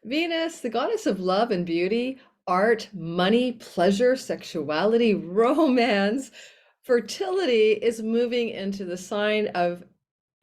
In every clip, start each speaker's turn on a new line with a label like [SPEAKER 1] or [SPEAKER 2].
[SPEAKER 1] Venus, the goddess of love and beauty, art, money, pleasure, sexuality, romance, fertility, is moving into the sign of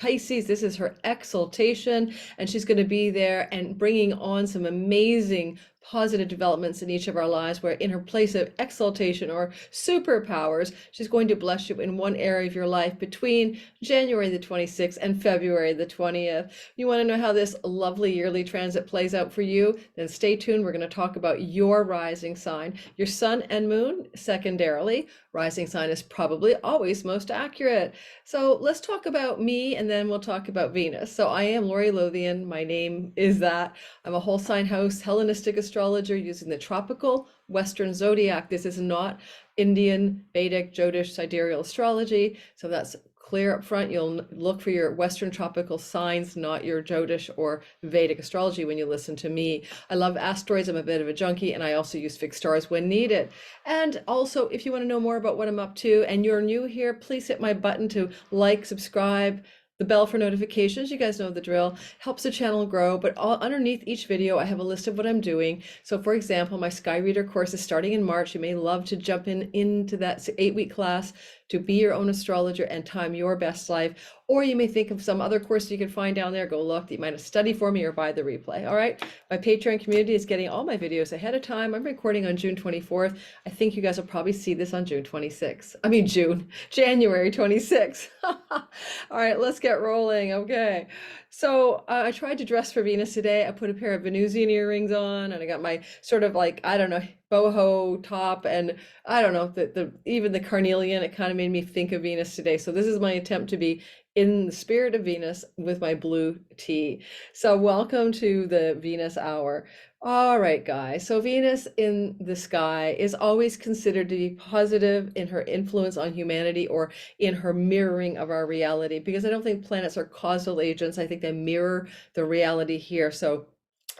[SPEAKER 1] Pisces. This is her exaltation, and she's going to be there and bringing on some amazing positive developments in each of our lives, where in her place of exaltation or superpowers, she's going to bless you in one area of your life between January the 26th and February the 20th. You want to know how this lovely yearly transit plays out for you? Then stay tuned. We're going to talk about your rising sign, your sun and moon secondarily. Rising sign is probably always most accurate. So let's talk about me, and then we'll talk about Venus. So I am Lori Lothian. My name is that. I'm a whole sign house Hellenistic astrologer using the tropical Western zodiac. This is not Indian, Vedic, Jyotish, sidereal astrology. So that's clear up front. You'll look for your Western tropical signs, not your Jyotish or Vedic astrology when you listen to me. I love asteroids. I'm a bit of a junkie, and I also use fixed stars when needed. And also, if you want to know more about what I'm up to and you're new here, please hit my button to like, subscribe, the bell for notifications. You guys know the drill. Helps the channel grow. But underneath each video, I have a list of what I'm doing. So for example, my Sky Reader course is starting in March. You may love to jump into that 8-week class to be your own astrologer and time your best life. Or you may think of some other course you can find down there. Go look. You might have study for me or buy the replay. All right. My Patreon community is getting all my videos ahead of time. I'm recording on June 24th. I think you guys will probably see this on June 26th. I mean, January 26th. All right, let's get rolling. Okay. So I tried to dress for Venus today. I put a pair of Venusian earrings on, and I got my sort of like, I don't know, boho top, and I don't know, even the carnelian. It kind of made me think of Venus today. So this is my attempt to be in the spirit of Venus with my blue tea. So welcome to the Venus Hour. All right, guys. So Venus in the sky is always considered to be positive in her influence on humanity, or in her mirroring of our reality, because I don't think planets are causal agents. I think they mirror the reality here. So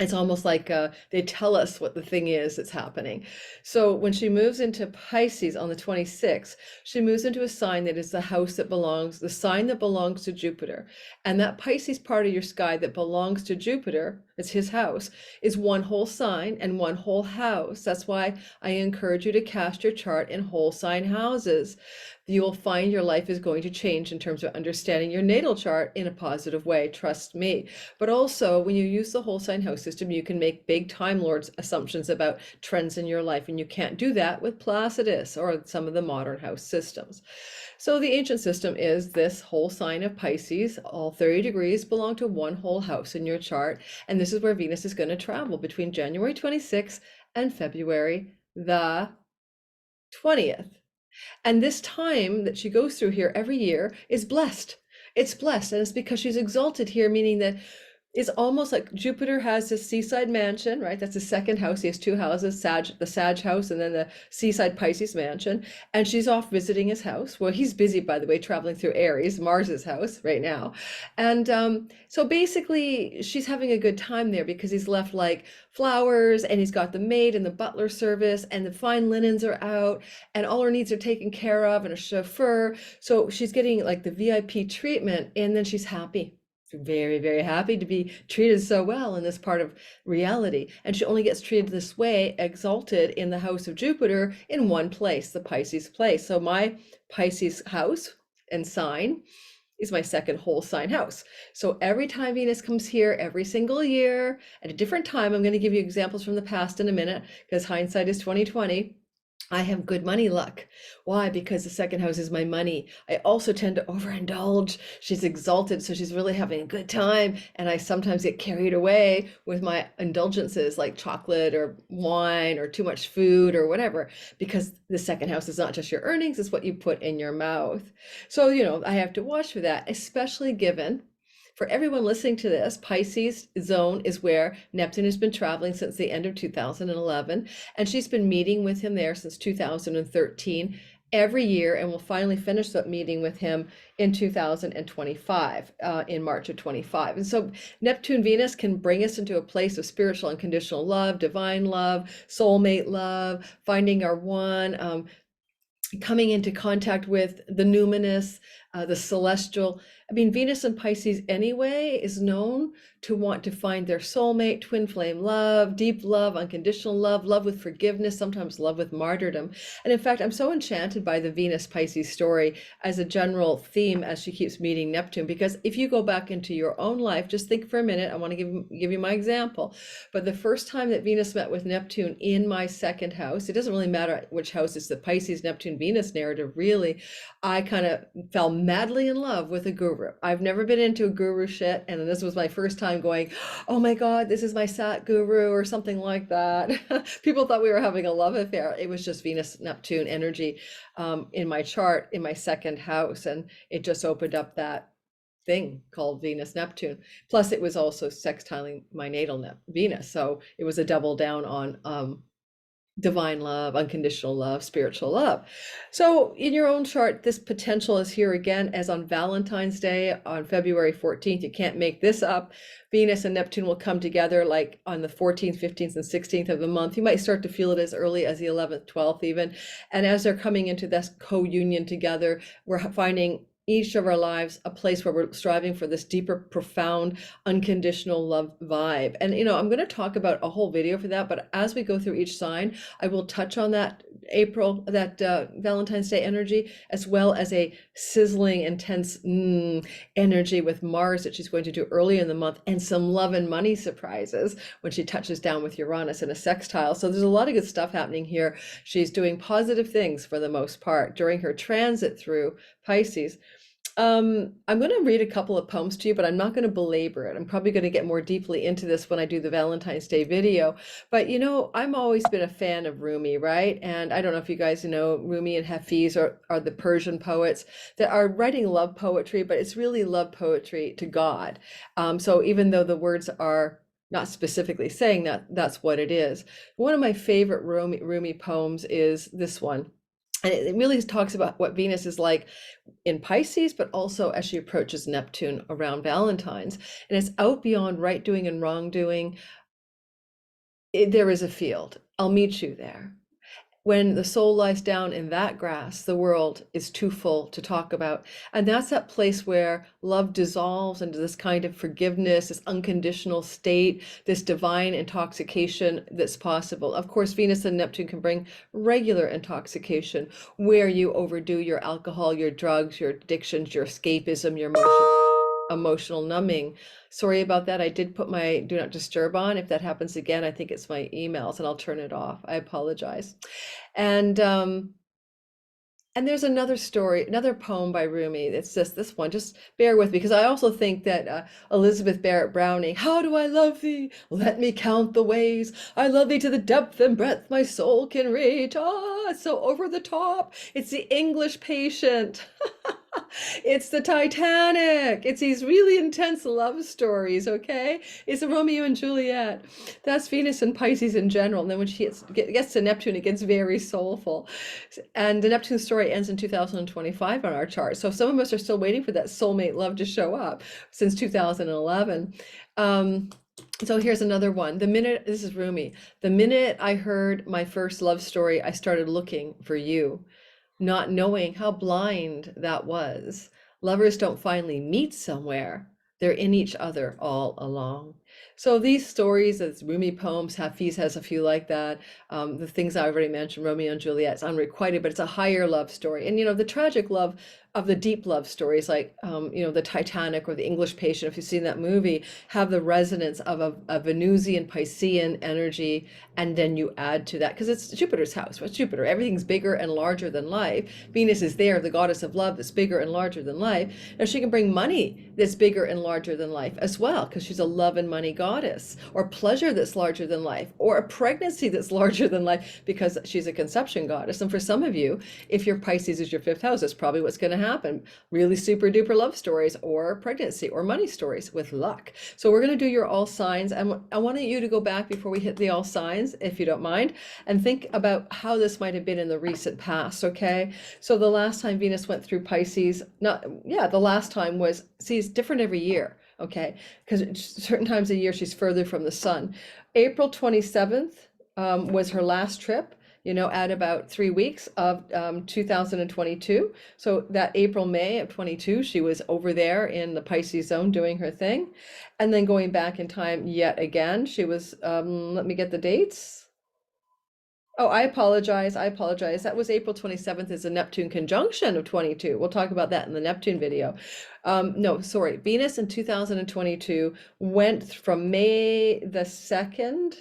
[SPEAKER 1] it's almost like they tell us what the thing is that's happening. So when she moves into Pisces on the 26th, she moves into a sign that is the house that belongs, the sign that belongs to Jupiter. And that Pisces part of your sky that belongs to Jupiter, it's his house, is one whole sign and one whole house. That's why I encourage you to cast your chart in whole sign houses. You will find your life is going to change in terms of understanding your natal chart in a positive way, trust me. But also, when you use the whole sign house system, you can make big Time Lords assumptions about trends in your life, and you can't do that with Placidus or some of the modern house systems. So the ancient system is this whole sign of Pisces. All 30 degrees belong to one whole house in your chart, and this is where Venus is going to travel between January 26th and February the 20th. And this time that she goes through here every year is blessed. It's blessed, and it's because she's exalted here, meaning that it's almost like Jupiter has this seaside mansion, right? That's the second house. He has two houses, the Sag house, and then the seaside Pisces mansion. And she's off visiting his house. Well, he's busy, by the way, traveling through Aries, Mars's house right now. And so basically, she's having a good time there because he's left like flowers, and he's got the maid and the butler service, and the fine linens are out, and all her needs are taken care of, and a chauffeur. So she's getting like the VIP treatment, and then she's happy. Very, very happy to be treated so well in this part of reality. And she only gets treated this way, exalted in the house of Jupiter, in one place, the Pisces place. So my Pisces house and sign is my second whole sign house. So every time Venus comes here, every single year at a different time, I'm going to give you examples from the past in a minute, because hindsight is 2020. I have good money luck. Why? Because the second house is my money. I also tend to overindulge. She's exalted, so she's really having a good time. And I sometimes get carried away with my indulgences like chocolate or wine or too much food or whatever, because the second house is not just your earnings, it's what you put in your mouth. So, I have to watch for that, especially given for everyone listening to this, Pisces zone is where Neptune has been traveling since the end of 2011, and she's been meeting with him there since 2013 every year, and we'll finally finish that meeting with him in 2025, in March of 25. And so Neptune Venus can bring us into a place of spiritual unconditional love, divine love, soulmate love, finding our one, coming into contact with the numinous, the celestial. I mean, Venus in Pisces anyway is known to want to find their soulmate, twin flame love, deep love, unconditional love, love with forgiveness, sometimes love with martyrdom. And in fact, I'm so enchanted by the Venus Pisces story as a general theme as she keeps meeting Neptune, because if you go back into your own life, just think for a minute, I want to give you my example. But the first time that Venus met with Neptune in my second house, it doesn't really matter which house, it's the Pisces, Neptune, Venus narrative, really, I kind of fell madly in love with a guru. I've never been into a guru shit, and this was my first time going, oh my God, this is my sat guru or something like that. People thought we were having a love affair. It was just Venus Neptune energy in my chart in my second house, and it just opened up that thing called Venus Neptune. Plus it was also sextiling my natal Venus, so it was a double down on divine love, unconditional love, spiritual love. So in your own chart, this potential is here again, as on Valentine's Day on February 14th. You can't make this up. Venus and Neptune will come together like on the 14th, 15th, and 16th of the month. You might start to feel it as early as the 11th, 12th even. And as they're coming into this co-union together, we're finding each of our lives a place where we're striving for this deeper, profound, unconditional love vibe. And I'm going to talk about a whole video for that, but as we go through each sign, I will touch on that Valentine's Day energy, as well as a sizzling, intense energy with Mars that she's going to do early in the month, and some love and money surprises when she touches down with Uranus in a sextile. So there's a lot of good stuff happening here. She's doing positive things for the most part during her transit through Pisces. I'm going to read a couple of poems to you, but I'm not going to belabor it. I'm probably going to get more deeply into this when I do the Valentine's Day video. But I'm always been a fan of Rumi, right? And I don't know if you guys know, Rumi and Hafiz are the Persian poets that are writing love poetry, but it's really love poetry to God. So even though the words are not specifically saying that, that's what it is. One of my favorite Rumi poems is this one. And it really talks about what Venus is like in Pisces, but also as she approaches Neptune around Valentine's. And it's out beyond right doing and wrong doing. There is a field. I'll meet you there. When the soul lies down in that grass, the world is too full to talk about. And that's that place where love dissolves into this kind of forgiveness, this unconditional state, this divine intoxication that's possible. Of course, Venus and Neptune can bring regular intoxication, where you overdo your alcohol, your drugs, your addictions, your escapism, your emotional numbing. Sorry about that. I did put my do not disturb on. If that happens again, I think it's my emails, and I'll turn it off. I apologize. And there's another story, another poem by Rumi. It's just this one. Just bear with me, because I also think that Elizabeth Barrett Browning, how do I love thee? Let me count the ways. I love thee to the depth and breadth my soul can reach. Ah, so over the top. It's the English Patient. It's the Titanic. It's these really intense love stories, okay? It's a Romeo and Juliet. That's Venus and Pisces in general. And then when she gets to Neptune, it gets very soulful. And the Neptune story ends in 2025 on our chart. So some of us are still waiting for that soulmate love to show up since 2011. So here's another one. This is Rumi. The minute I heard my first love story, I started looking for you, not knowing how blind that was. Lovers don't finally meet somewhere. They're in each other all along. So these stories, as Rumi poems, Hafiz has a few like that. The things I already mentioned, Romeo and Juliet, it's unrequited, but it's a higher love story. And the tragic love of the deep love stories, like the Titanic or the English Patient, if you've seen that movie, have the resonance of a Venusian Piscean energy, and then you add to that, because it's Jupiter's house. What's Jupiter? Everything's bigger and larger than life. Venus is there, the goddess of love, that's bigger and larger than life. Now she can bring money that's bigger and larger than life as well, because she's a love and money goddess, or pleasure that's larger than life, or a pregnancy that's larger than life, because she's a conception goddess. And for some of you, if your Pisces is your fifth house, that's probably what's going to happen. Really super duper love stories, or pregnancy, or money stories with luck. So we're going to do your all signs, and I want you to go back before we hit the all signs, if you don't mind, and think about how this might have been in the recent past. Okay, so the last time Venus went through Pisces, the last time was, see, it's different every year. Okay, because certain times of year she's further from the sun. April 27th was her last trip. at about 3 weeks of 2022. So that April, May of 22, she was over there in the Pisces zone doing her thing. And then going back in time yet again, she was, let me get the dates. Oh, I apologize. I apologize. That was April 27th is a Neptune conjunction of 22. We'll talk about that in the Neptune video. No, sorry. Venus in 2022 went from May the 2nd,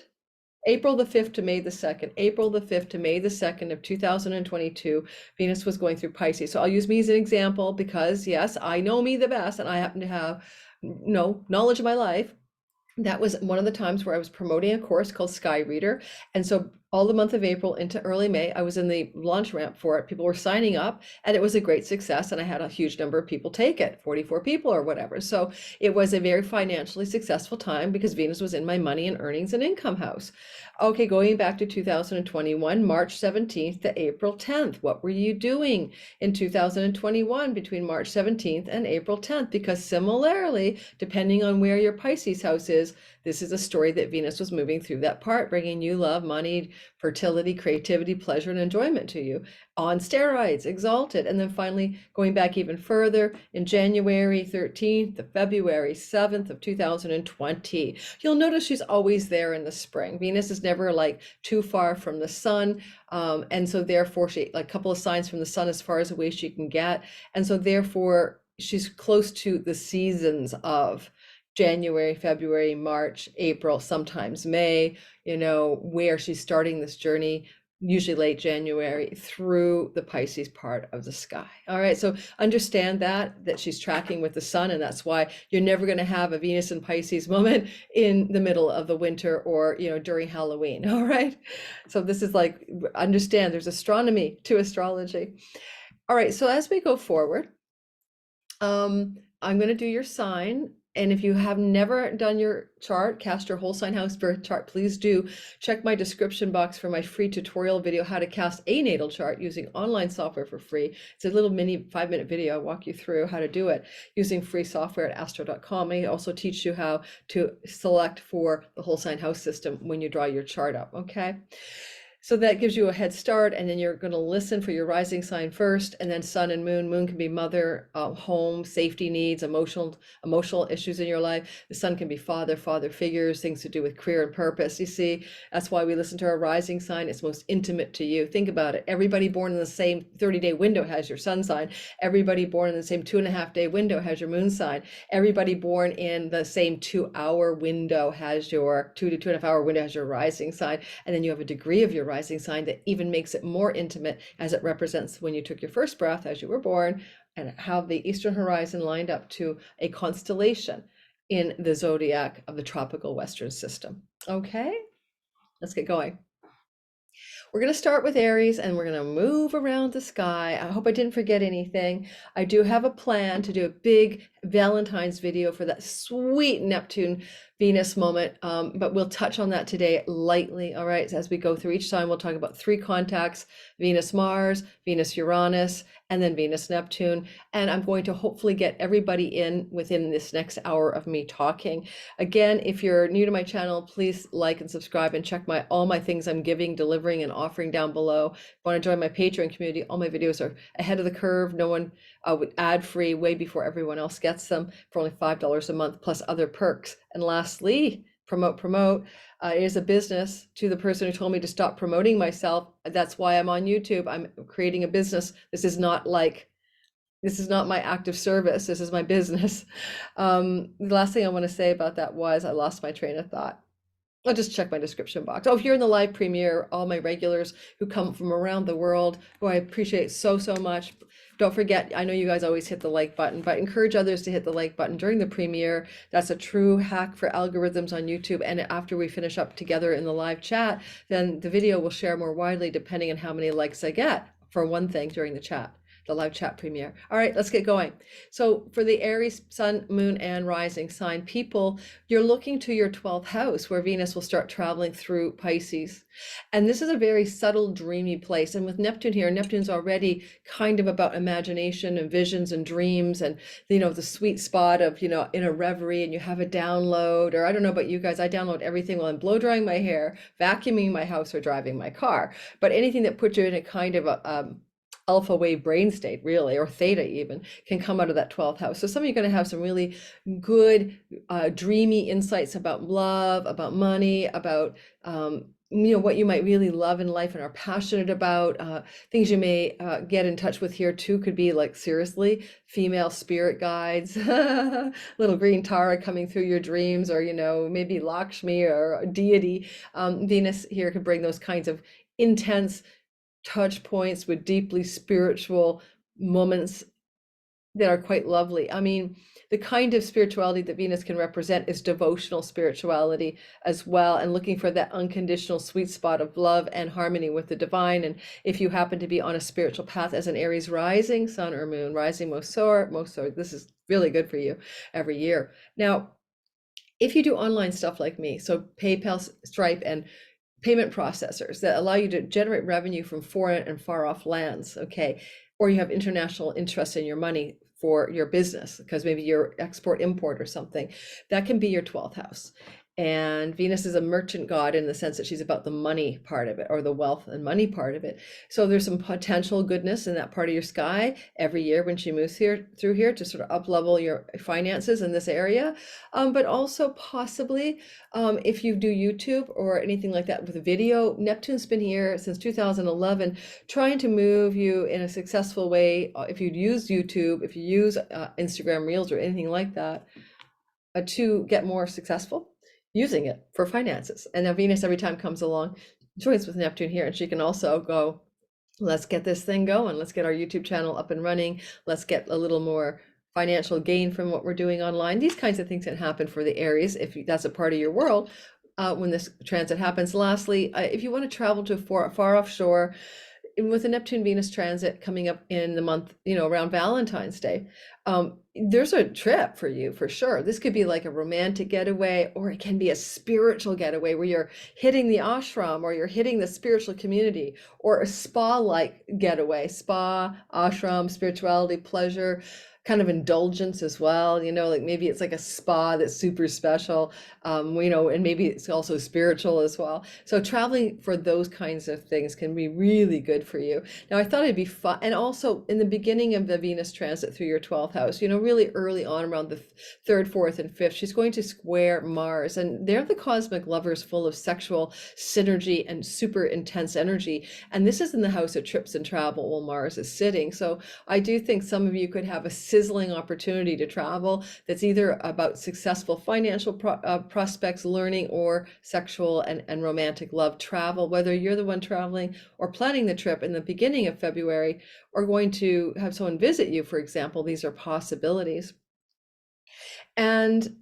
[SPEAKER 1] April the 5th to May the 2nd, April the 5th to May the 2nd of 2022. Venus was going through Pisces. So I'll use me as an example because, yes, I know me the best and I happen to have knowledge of my life. That was one of the times where I was promoting a course called Sky Reader. And so all the month of April into early May, I was in the launch ramp for it. People were signing up and it was a great success. And I had a huge number of people take it, 44 people or whatever. So it was a very financially successful time because Venus was in my money and earnings and income house. Okay, going back to 2021, March 17th to April 10th. What were you doing in 2021 between March 17th and April 10th? Because similarly, depending on where your Pisces house is, this is a story that Venus was moving through that part, bringing you love, money, fertility, creativity, pleasure, and enjoyment to you on steroids, exalted. And then finally going back even further in January 13th to February 7th of 2020. You'll notice she's always there in the spring. Venus is never like too far from the sun. And so therefore she like a couple of signs from the sun as far as away she can get. And so therefore she's close to the seasons of January, February, March, April, sometimes May, where she's starting this journey, usually late January through the Pisces part of the sky. All right, so understand that she's tracking with the sun, and that's why you're never going to have a Venus in Pisces moment in the middle of the winter or, during Halloween. All right, so this is like, understand there's astronomy to astrology. All right, so as we go forward, I'm going to do your sign. And if you have never done your chart, cast your whole sign house birth chart, please do check my description box for my free tutorial video, how to cast a natal chart using online software for free. It's a little mini 5-minute video. I'll walk you through how to do it using free software at astro.com. I also teach you how to select for the whole sign house system when you draw your chart up, okay? So that gives you a head start, and then you're going to listen for your rising sign first, and then sun and moon. Moon can be mother, home, safety needs, emotional issues in your life. The sun can be father figures, things to do with career and purpose. You see, that's why we listen to our rising sign. It's most intimate to you. Think about it. Everybody born in the same 30-day window has your sun sign. Everybody born in the same 2.5-day window has your moon sign. Everybody born in the same 2-hour window has your 2 to 2.5-hour window has your rising sign. And then you have a degree of your rising sign that even makes it more intimate, as it represents when you took your first breath as you were born, and how the eastern horizon lined up to a constellation in the zodiac of the tropical western system. Okay, let's get going. We're going to start with Aries and we're going to move around the sky. I hope I didn't forget anything. I do have a plan to do a big Valentine's video for that sweet Neptune Venus moment, but we'll touch on that today lightly. All right, so as we go through each time, we'll talk about 3 contacts: Venus Mars, Venus Uranus, and then Venus Neptune. And I'm going to hopefully get everybody in within this next hour of me talking. Again, if you're new to my channel, please like and subscribe and check all my things I'm giving, delivering, and offering down below. If you want to join my Patreon community, all my videos are ahead of the curve. No one with ad-free, way before everyone else gets them, for only $5 a month, plus other perks. And lastly, promote. It is a business. To the person who told me to stop promoting myself, that's why I'm on YouTube. I'm creating a business. This is not my active service. This is my business. The last thing I want to say about that was I lost my train of thought. I'll just check my description box. Oh, if you're in the live premiere, all my regulars who come from around the world, who I appreciate so much. Don't forget, I know you guys always hit the like button, but encourage others to hit the like button during the premiere. That's a true hack for algorithms on YouTube. And after we finish up together in the live chat, then the video will share more widely depending on how many likes I get, for one thing, during the chat. the live chat premiere. All right, let's get going. So for the Aries sun, moon, and rising sign people, you're looking to your 12th house where Venus will start traveling through Pisces. And this is a very subtle, dreamy place. And with Neptune here, Neptune's already kind of about imagination and visions and dreams and, the sweet spot of, in a reverie and you have a download, or I don't know about you guys, I download everything while I'm blow drying my hair, vacuuming my house, or driving my car. But anything that puts you in a kind of a alpha wave brain state, really, or theta even, can come out of that 12th house. So some of you are going to have some really good, dreamy insights about love, about money, about what you might really love in life and are passionate about. Things you may get in touch with here too could be like, seriously, female spirit guides, little green Tara coming through your dreams, or maybe Lakshmi or a deity. Venus here could bring those kinds of intense touch points with deeply spiritual moments that are quite lovely. I mean, the kind of spirituality that Venus can represent is devotional spirituality as well, and looking for that unconditional sweet spot of love and harmony with the divine. And if you happen to be on a spiritual path as an Aries rising, sun or moon, rising most so, this is really good for you every year. Now, if you do online stuff like me, so PayPal, Stripe, and payment processors that allow you to generate revenue from foreign and far off lands, okay? Or you have international interest in your money for your business, because maybe you're export import or something, that can be your 12th house. And Venus is a merchant god in the sense that she's about the money part of it, or the wealth and money part of it. So there's some potential goodness in that part of your sky every year when she moves through here to sort of up level your finances in this area. But also possibly if you do YouTube or anything like that with a video, Neptune's been here since 2011, trying to move you in a successful way. If you use YouTube, if you use Instagram Reels or anything like that, to get more successful using it for finances. And now Venus every time comes along, joins with Neptune here, and she can also go, let's get this thing going. Let's get our YouTube channel up and running. Let's get a little more financial gain from what we're doing online. These kinds of things can happen for the Aries if that's a part of your world when this transit happens. Lastly, if you want to travel to a far offshore, with the Neptune Venus transit coming up in the month, around Valentine's Day, there's a trip for you for sure. This could be like a romantic getaway, or it can be a spiritual getaway where you're hitting the ashram, or you're hitting the spiritual community, or a spa-like getaway, spa, ashram, spirituality, pleasure, kind of indulgence as well, like maybe it's like a spa that's super special, and maybe it's also spiritual as well. So traveling for those kinds of things can be really good for you. Now, I thought it'd be fun. And also in the beginning of the Venus transit through your 12th house, really early on around the 3rd, 4th, and 5th, she's going to square Mars, and they're the cosmic lovers full of sexual synergy and super intense energy. And this is in the house of trips and travel while Mars is sitting. So I do think some of you could have a sizzling opportunity to travel that's either about successful financial prospects, learning, or sexual and romantic love travel, whether you're the one traveling or planning the trip in the beginning of February, or going to have someone visit you, for example. These are possibilities. And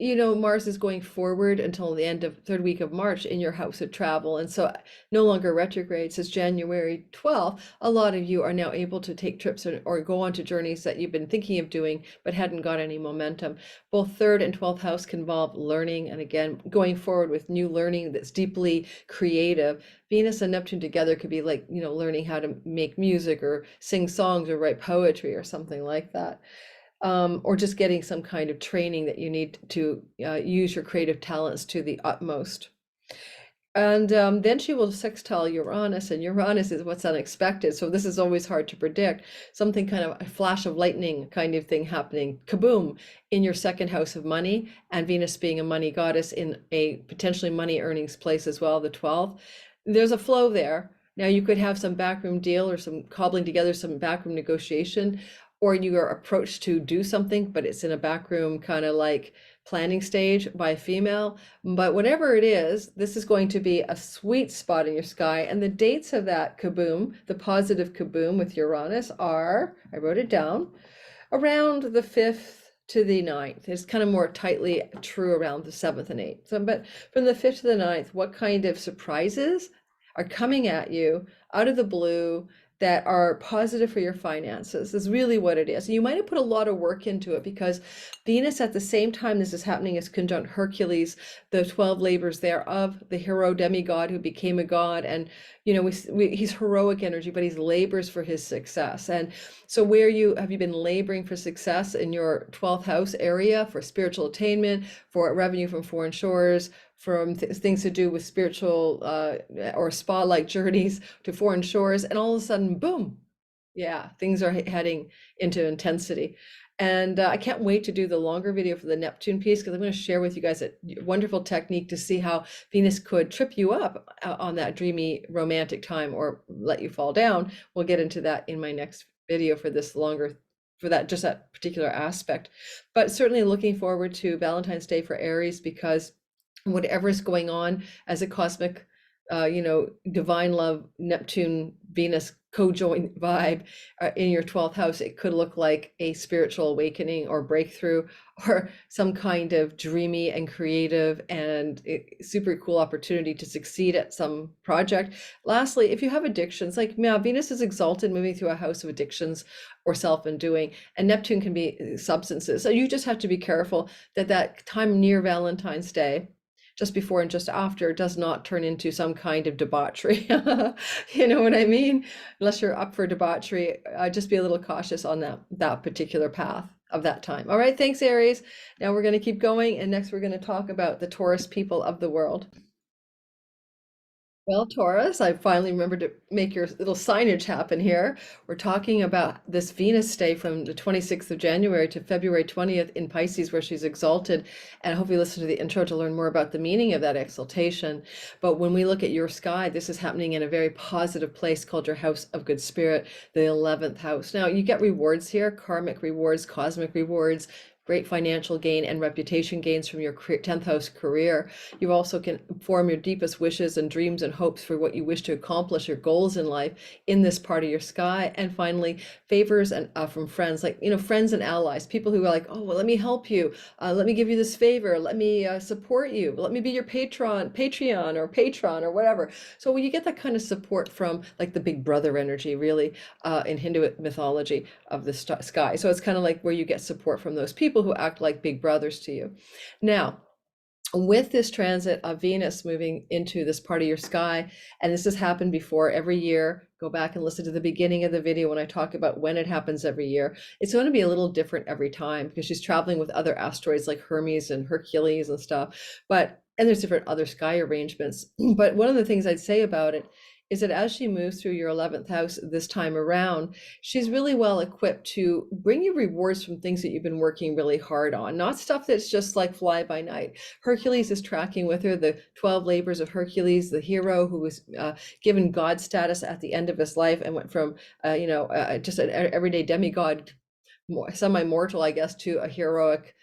[SPEAKER 1] Mars is going forward until the end of 3rd week of March in your house of travel. And so no longer retrograde. Since January 12th, a lot of you are now able to take trips or go on to journeys that you've been thinking of doing, but hadn't got any momentum. Both 3rd and 12th house can involve learning. And again, going forward with new learning that's deeply creative. Venus and Neptune together could be like, learning how to make music or sing songs or write poetry or something like that. Or just getting some kind of training that you need to use your creative talents to the utmost. And then she will sextile Uranus, and Uranus is what's unexpected. So this is always hard to predict. Something kind of a flash of lightning kind of thing happening, kaboom, in your 2nd house of money, and Venus being a money goddess in a potentially money earnings place as well, the 12th. There's a flow there. Now you could have some backroom deal or some cobbling together some backroom negotiation, or you are approached to do something, but it's in a backroom kind of like planning stage by a female. But whatever it is, this is going to be a sweet spot in your sky. And the dates of that kaboom, the positive kaboom with Uranus, are, I wrote it down, around the 5th to the 9th. It's kind of more tightly true around the 7th and 8th. So, but from the 5th to the 9th, what kind of surprises are coming at you out of the blue that are positive for your finances is really what it is. You might have put a lot of work into it because Venus at the same time this is happening is conjunct Hercules, the 12 labors thereof, the hero demigod who became a god. And he's heroic energy, but he's labors for his success. And so where you have you been laboring for success in your 12th house area for spiritual attainment, for revenue from foreign shores, from things to do with spiritual or spa-like journeys to foreign shores, and all of a sudden, boom, yeah, things are heading into intensity. And I can't wait to do the longer video for the Neptune piece because I'm going to share with you guys a wonderful technique to see how Venus could trip you up on that dreamy romantic time or let you fall down. We'll get into that in my next video for this longer, for that, just that particular aspect. But certainly looking forward to Valentine's Day for Aries because whatever's going on as a cosmic, divine love, Neptune, Venus co-joint vibe in your 12th house, it could look like a spiritual awakening or breakthrough or some kind of dreamy and creative and super cool opportunity to succeed at some project. Lastly, if you have addictions, like Venus is exalted, moving through a house of addictions or self-undoing, and Neptune can be substances. So you just have to be careful that that time near Valentine's Day, just before and just after, does not turn into some kind of debauchery. You know what I mean? Unless you're up for debauchery, just be a little cautious on that particular path of that time. All right, thanks, Aries. Now we're going to keep going, and next we're going to talk about the Taurus people of the world. Well, Taurus, I finally remembered to make your little signage happen here. We're talking about this Venus stay from the 26th of January to February 20th in Pisces, where she's exalted. And I hope you listen to the intro to learn more about the meaning of that exaltation. But when we look at your sky, this is happening in a very positive place called your house of good spirit, the 11th house. Now, you get rewards here, karmic rewards, cosmic rewards, great financial gain and reputation gains from your 10th house career. You also can form your deepest wishes and dreams and hopes for what you wish to accomplish, your goals in life in this part of your sky. And finally, favors and from friends, like, friends and allies, people who are like, oh, well, let me help you. Let me give you this favor. Let me support you. Let me be your Patreon or whatever. So you get that kind of support from like the big brother energy, really, in Hindu mythology of the sky. So it's kind of like where you get support from those people who act like big brothers to you. Now, with this transit of Venus moving into this part of your sky, and this has happened before every year, go back and listen to the beginning of the video when I talk about when it happens every year. It's going to be a little different every time because she's traveling with other asteroids like Hermes and Hercules and stuff. And there's different other sky arrangements. But one of the things I'd say about it is that as she moves through your 11th house this time around, she's really well equipped to bring you rewards from things that you've been working really hard on, not stuff that's just like fly by night. Hercules is tracking with her, the 12 labors of Hercules, the hero who was given God status at the end of his life and went from, just an everyday demigod, semi-mortal, I guess, to a heroic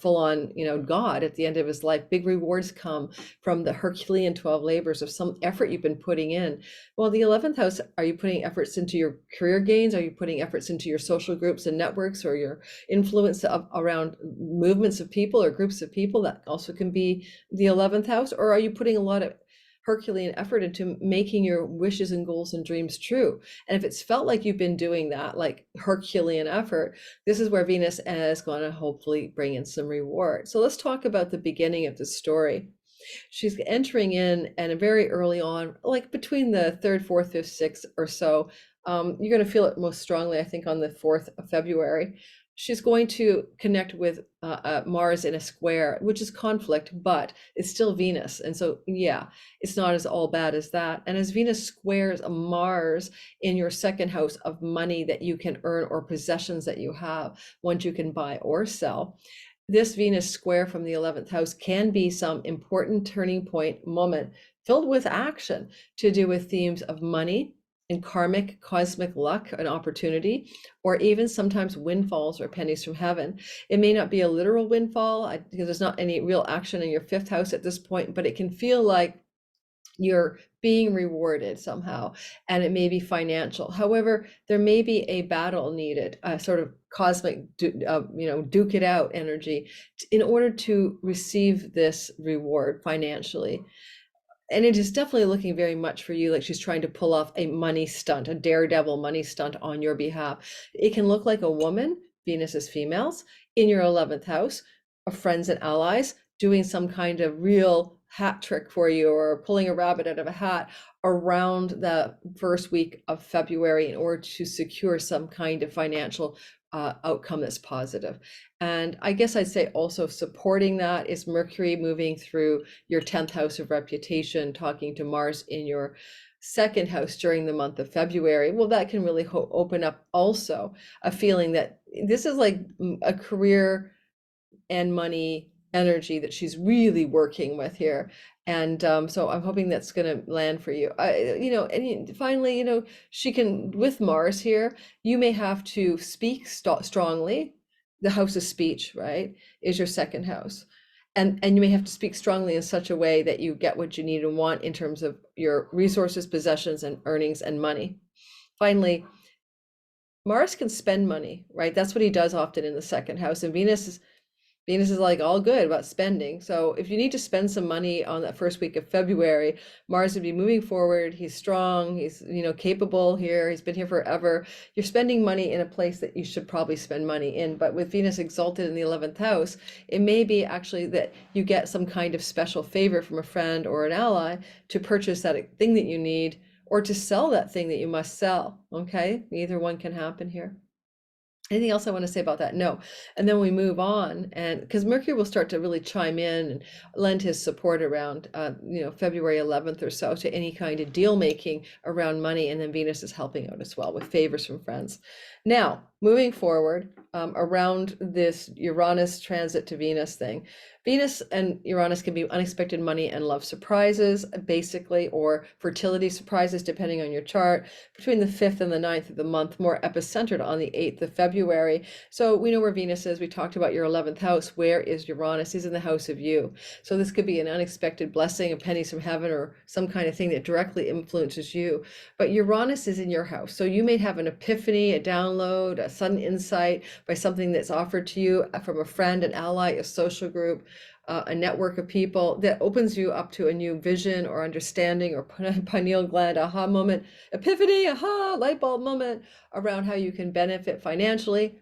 [SPEAKER 1] full-on god at the end of his life. Big rewards come from the Herculean 12 labors of some effort you've been putting in. Well, the 11th house, are you putting efforts into your career gains? Are you putting efforts into your social groups and networks or your influence around movements of people or groups of people? That also can be the 11th house. Or are you putting a lot of Herculean effort into making your wishes and goals and dreams true? And if it's felt like you've been doing that, like Herculean effort, this is where Venus is going to hopefully bring in some reward. So let's talk about the beginning of the story. She's entering in, and very early on, like between the 3rd, 4th, 5th, 6th or so, you're going to feel it most strongly, I think, on the 4th of February. She's going to connect with Mars in a square, which is conflict, but it's still Venus. And so, yeah, it's not as all bad as that. And as Venus squares a Mars in your 2nd house of money that you can earn or possessions that you have, ones you can buy or sell, this Venus square from the 11th house can be some important turning point moment filled with action to do with themes of money and karmic, cosmic luck and opportunity, or even sometimes windfalls or pennies from heaven. It may not be a literal windfall because there's not any real action in your 5th house at this point, but it can feel like you're being rewarded somehow, and it may be financial. However, there may be a battle needed, a sort of cosmic, duke it out energy in order to receive this reward financially. and it is definitely looking very much for you like she's trying to pull off a money stunt, a daredevil money stunt on your behalf. It can look like a woman, Venus is females, in your 11th house, of friends and allies, doing some kind of real hat trick for you or pulling a rabbit out of a hat around the first week of February in order to secure some kind of financial outcome that's positive. And I guess I'd say also supporting that is Mercury moving through your 10th house of reputation, talking to Mars in your second house during the month of February. Well, that can really open up also a feeling that this is like a career and money energy that she's really working with here. And so I'm hoping that's going to land for you. And finally, she can, with Mars here, you may have to speak strongly. The house of speech, right, is your second house. And you may have to speak strongly in such a way that you get what you need and want in terms of your resources, possessions, and earnings and money. Finally, Mars can spend money, right? That's what he does often in the second house. And Venus is like all good about spending. So if you need to spend some money on that first week of February, Mars would be moving forward. He's strong. He's, capable here. He's been here forever. You're spending money in a place that you should probably spend money in. But with Venus exalted in the 11th house, it may be actually that you get some kind of special favor from a friend or an ally to purchase that thing that you need or to sell that thing that you must sell. Okay. Either one can happen here. Anything else I want to say about that? No. And then we move on, and because Mercury will start to really chime in and lend his support around, February 11th or so to any kind of deal making around money. And then Venus is helping out as well with favors from friends. Now, moving forward around this Uranus transit to Venus thing, Venus and Uranus can be unexpected money and love surprises, basically, or fertility surprises, depending on your chart, between the 5th and the 9th of the month, more epicentered on the 8th of February. So we know where Venus is. We talked about your 11th house. Where is Uranus? He's in the house of you. So this could be an unexpected blessing, a pennies from heaven, or some kind of thing that directly influences you. But Uranus is in your house. So you may have an epiphany, a download, a sudden insight by something that's offered to you from a friend, an ally, a social group, a network of people that opens you up to a new vision or understanding or pineal gland aha moment, epiphany, aha, light bulb moment around how you can benefit financially.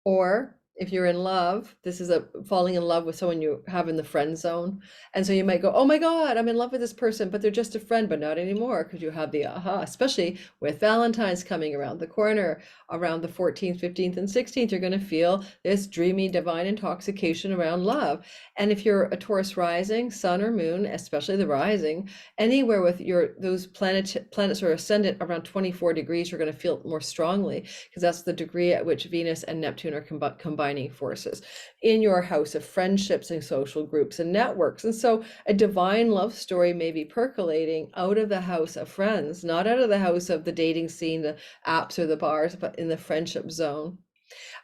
[SPEAKER 1] Or if you're in love, this is a falling in love with someone you have in the friend zone. And so you might go, oh my God, I'm in love with this person, but they're just a friend, but not anymore, because you have the aha, especially with Valentines coming around the corner, around the 14th, 15th, and 16th, you're going to feel this dreamy divine intoxication around love. And if you're a Taurus rising, sun or moon, especially the rising, anywhere with those planets or ascendant around 24 degrees, you're going to feel it more strongly, because that's the degree at which Venus and Neptune are combining forces in your house of friendships and social groups and networks. And so a divine love story may be percolating out of the house of friends, not out of the house of the dating scene, the apps or the bars, but in the friendship zone.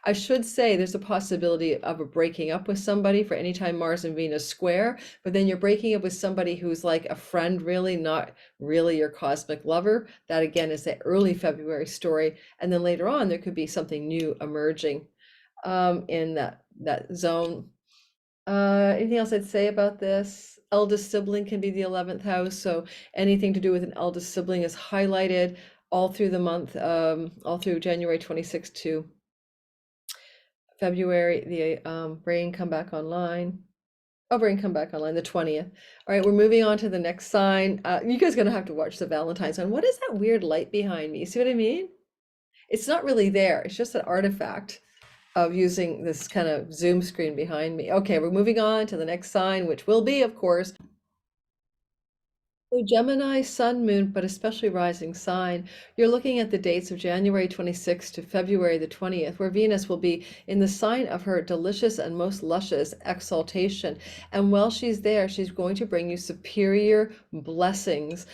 [SPEAKER 1] I should say there's a possibility of a breaking up with somebody for any time Mars and Venus square, but then you're breaking up with somebody who's like a friend, really, not really your cosmic lover. That again is the early February story. And then later on, there could be something new emerging in that zone. Anything else I'd say about this? Eldest sibling can be the 11th house, so anything to do with an eldest sibling is highlighted all through the month, all through January 26th to February. The brain come back online. Oh, brain come back online the 20th. All right, we're moving on to the next sign. You guys are gonna have to watch the Valentines one. What is that weird light behind me? You see what I mean? It's not really there. It's just an artifact of using this kind of Zoom screen behind me. Okay, we're moving on to the next sign, which will be, of course, so Gemini, Sun, Moon, but especially rising sign, you're looking at the dates of January 26th to February the 20th, where Venus will be in the sign of her delicious and most luscious exaltation. And while she's there, she's going to bring you superior blessings.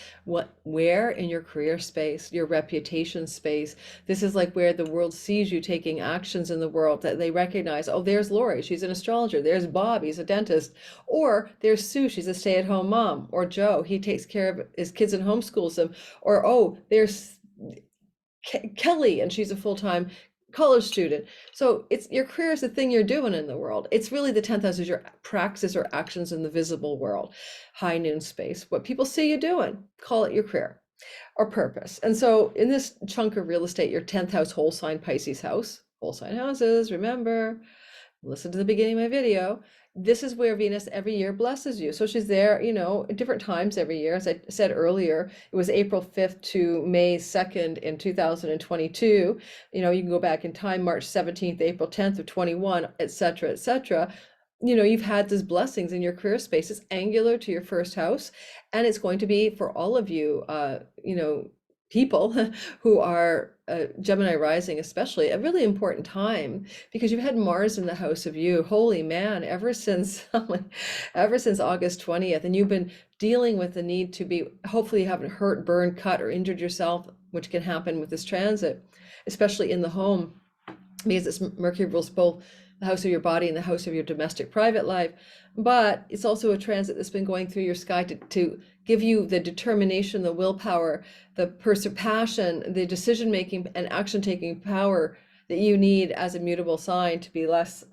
[SPEAKER 1] Where? In your career space, your reputation space. This is like where the world sees you taking actions in the world that they recognize. Oh, there's Lori, she's an astrologer. There's Bob, he's a dentist. Or there's Sue, she's a stay-at-home mom. Or Joe, he takes care of his kids and homeschools them. Or, oh, there's Kelly, and she's a full-time college student. So it's your career is the thing you're doing in the world. It's really the 10th house is your praxis or actions in the visible world, high noon space, what people see you doing, call it your career or purpose. And so in this chunk of real estate, your 10th house, whole sign Pisces house, whole sign houses, remember, listen to the beginning of my video. This is where Venus every year blesses you. So she's there, you know, at different times every year. As I said earlier, it was April 5th to May 2nd in 2022. You know, you can go back in time, March 17th, April 10th of 21, et cetera, et cetera. You know, you've had these blessings in your career space. It's angular to your first house, and it's going to be for all of you, you know, people who are Gemini rising, especially a really important time because you've had Mars in the house of you. Holy man, ever since ever since August 20th, and you've been dealing with the need to be, hopefully you haven't hurt, burned, cut, or injured yourself, which can happen with this transit, especially in the home, because it's Mercury rules both the house of your body and the house of your domestic private life. But it's also a transit that's been going through your sky to give you the determination, the willpower, the passion, the decision making and action taking power that you need as a mutable sign to be less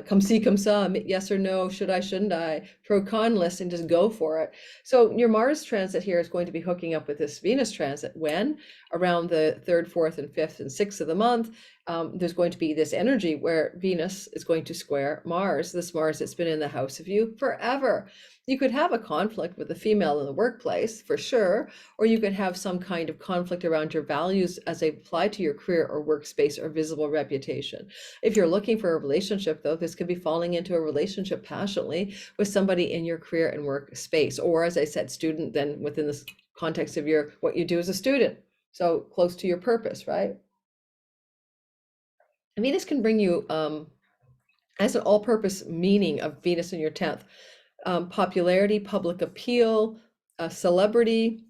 [SPEAKER 1] come see, come saw, yes or no, should I, shouldn't I, pro con list, and just go for it. So your Mars transit here is going to be hooking up with this Venus transit when around the 3rd, 4th, and 5th and 6th of the month. There's going to be this energy where Venus is going to square Mars, this Mars that's been in the house of you forever. You could have a conflict with a female in the workplace for sure, or you could have some kind of conflict around your values as they apply to your career or workspace or visible reputation. If you're looking for a relationship, though, this could be falling into a relationship passionately with somebody in your career and workspace, or as I said, student, then within this context of your what you do as a student. So close to your purpose, right? Venus can bring you as an all-purpose meaning of Venus in your 10th. Popularity, public appeal, celebrity,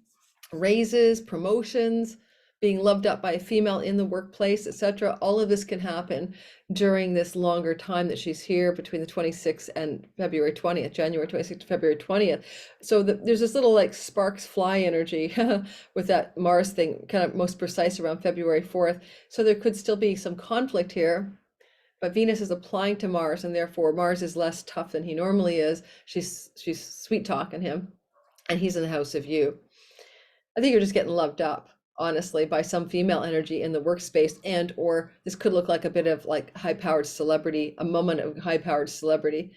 [SPEAKER 1] raises, promotions, being loved up by a female in the workplace, etc. All of this can happen during this longer time that she's here between the 26th and February 20th, January 26th to February 20th. So there's this little like sparks fly energy with that Mars thing, kind of most precise around February 4th. So there could still be some conflict here. But Venus is applying to Mars, and therefore Mars is less tough than he normally is. She's sweet talking him, and he's in the house of you. I think you're just getting loved up, honestly, by some female energy in the workspace, and or this could look like a bit of like high-powered celebrity, a moment of high-powered celebrity.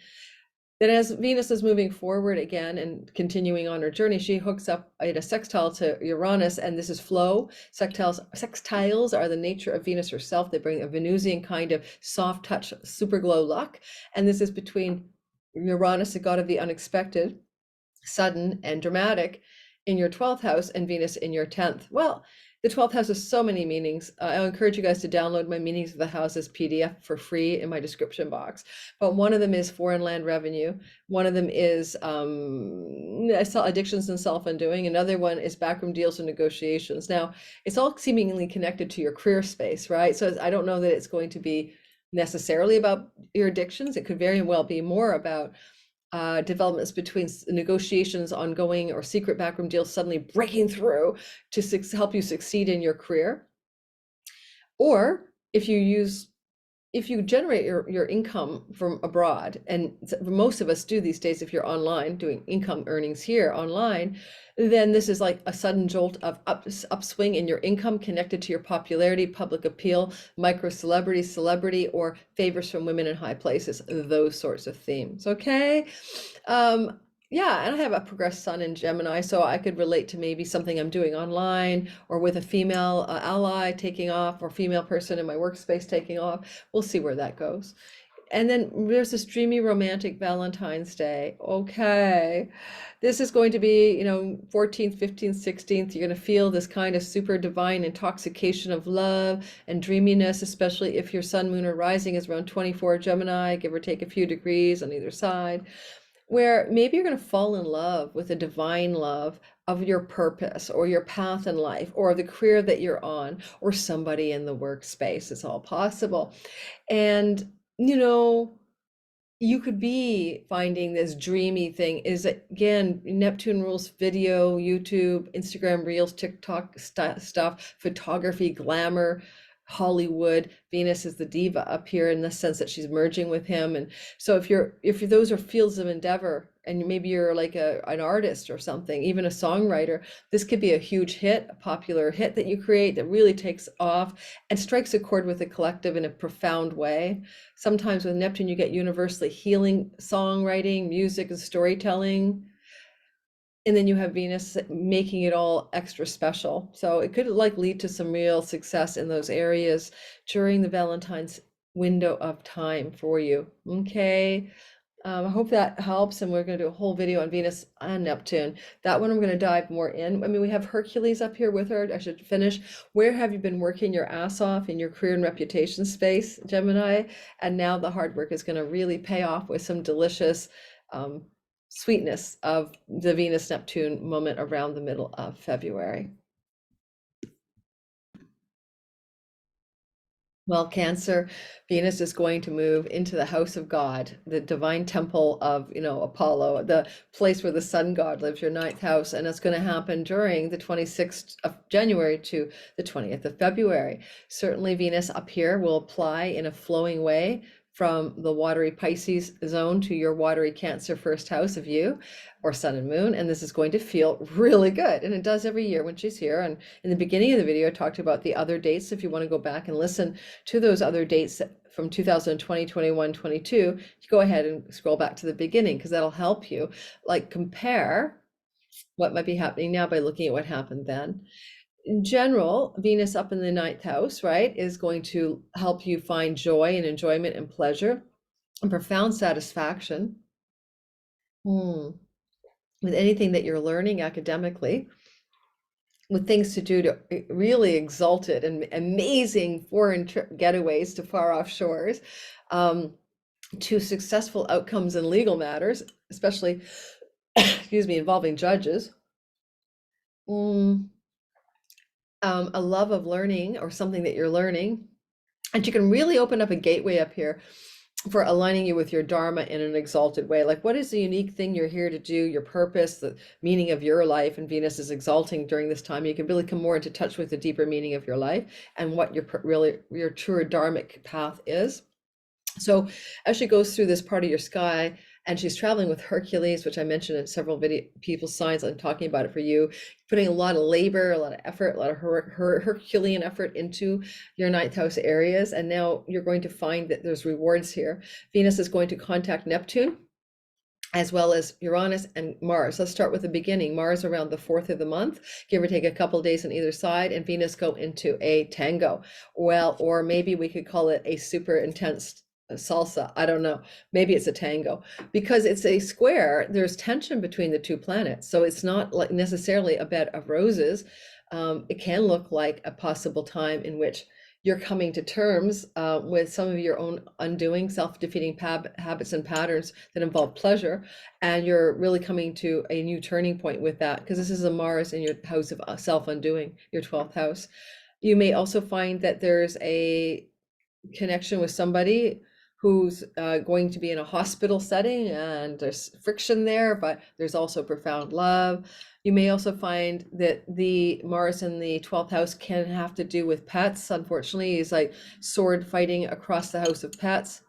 [SPEAKER 1] Then as Venus is moving forward again and continuing on her journey, she hooks up in a sextile to Uranus, and this is flow. Sextiles are the nature of Venus herself. They bring a Venusian kind of soft touch, super glow luck. And this is between Uranus, the god of the unexpected, sudden, and dramatic in your 12th house, and Venus in your 10th. Well, the 12th house has so many meanings. I'll encourage you guys to download my Meanings of the Houses PDF for free in my description box. But one of them is foreign land revenue. One of them is addictions and self-undoing. Another one is backroom deals and negotiations. Now, it's all seemingly connected to your career space, right? So I don't know that it's going to be necessarily about your addictions. It could very well be more about developments between negotiations ongoing or secret backroom deals suddenly breaking through to help you succeed in your career. Or if you generate your income from abroad, and most of us do these days, if you're online doing income earnings here online, then this is like a sudden jolt of upswing in your income connected to your popularity, public appeal, micro celebrity, or favors from women in high places, those sorts of themes. Okay. Yeah, and I have a progressed sun in Gemini, so I could relate to maybe something I'm doing online or with a female ally taking off, or female person in my workspace taking off. We'll see where that goes. And then there's this dreamy romantic Valentine's Day. Okay, this is going to be, you know, 14th, 15th, 16th. You're going to feel this kind of super divine intoxication of love and dreaminess, especially if your sun, moon, or rising is around 24 Gemini, give or take a few degrees on either side, where maybe you're going to fall in love with a divine love of your purpose or your path in life or the career that you're on or somebody in the workspace. It's all possible. And, you know, you could be finding this dreamy thing is, again, Neptune rules video, YouTube, Instagram Reels, TikTok stuff, photography, glamour, Hollywood. Venus is the diva up here in the sense that she's merging with him. And so if those are fields of endeavor, and maybe you're like an artist or something, even a songwriter, this could be a huge hit, a popular hit that you create that really takes off and strikes a chord with the collective in a profound way. Sometimes with Neptune, you get universally healing songwriting, music, and storytelling. And then you have Venus making it all extra special. So it could like lead to some real success in those areas during the Valentine's window of time for you. Okay. I hope that helps. And we're going to do a whole video on Venus and Neptune. That one I'm going to dive more in. I mean, we have Hercules up here with her. I should finish. Where have you been working your ass off in your career and reputation space, Gemini? And now the hard work is going to really pay off with some delicious sweetness of the Venus Neptune moment around the middle of February. Well, Cancer, Venus is going to move into the house of God, the divine temple of, Apollo, the place where the sun god lives, your ninth house. And it's going to happen during the 26th of January to the 20th of February. Certainly Venus up here will apply in a flowing way from the watery Pisces zone to your watery Cancer first house of you, or sun and moon. And this is going to feel really good. And it does every year when she's here. And in the beginning of the video, I talked about the other dates. If you want to go back and listen to those other dates from 2020, 21, 22, you go ahead and scroll back to the beginning, because that'll help you like compare what might be happening now by looking at what happened then. In general, Venus up in the ninth house, right, is going to help you find joy and enjoyment and pleasure and profound satisfaction with anything that you're learning academically, with things to do to really exalted and amazing foreign getaways to far off shores, to successful outcomes in legal matters, especially, excuse me, involving judges. A love of learning or something that you're learning. And you can really open up a gateway up here for aligning you with your dharma in an exalted way. Like, what is the unique thing you're here to do, your purpose, the meaning of your life? And Venus is exalting during this time. You can really come more into touch with the deeper meaning of your life and what your true dharmic path is. So as she goes through this part of your sky, and she's traveling with Hercules, which I mentioned in several video people's signs. I'm talking about it for you, putting a lot of labor, a lot of effort, a lot of Herculean effort into your ninth house areas. And now you're going to find that there's rewards here. Venus is going to contact Neptune, as well as Uranus and Mars. Let's start with the beginning. Mars around the 4th of the month, give or take a couple of days on either side, and Venus go into a tango. Well, or maybe we could call it a super intense salsa. I don't know. Maybe it's a tango, because it's a square. There's tension between the two planets. So it's not like necessarily a bed of roses. It can look like a possible time in which you're coming to terms with some of your own undoing, self-defeating habits and patterns that involve pleasure. And you're really coming to a new turning point with that, because this is a Mars in your house of self-undoing, your 12th house. You may also find that there's a connection with somebody who's going to be in a hospital setting, and there's friction there, but there's also profound love. You may also find that the Mars in the 12th house can have to do with pets. Unfortunately, he's like sword fighting across the house of pets.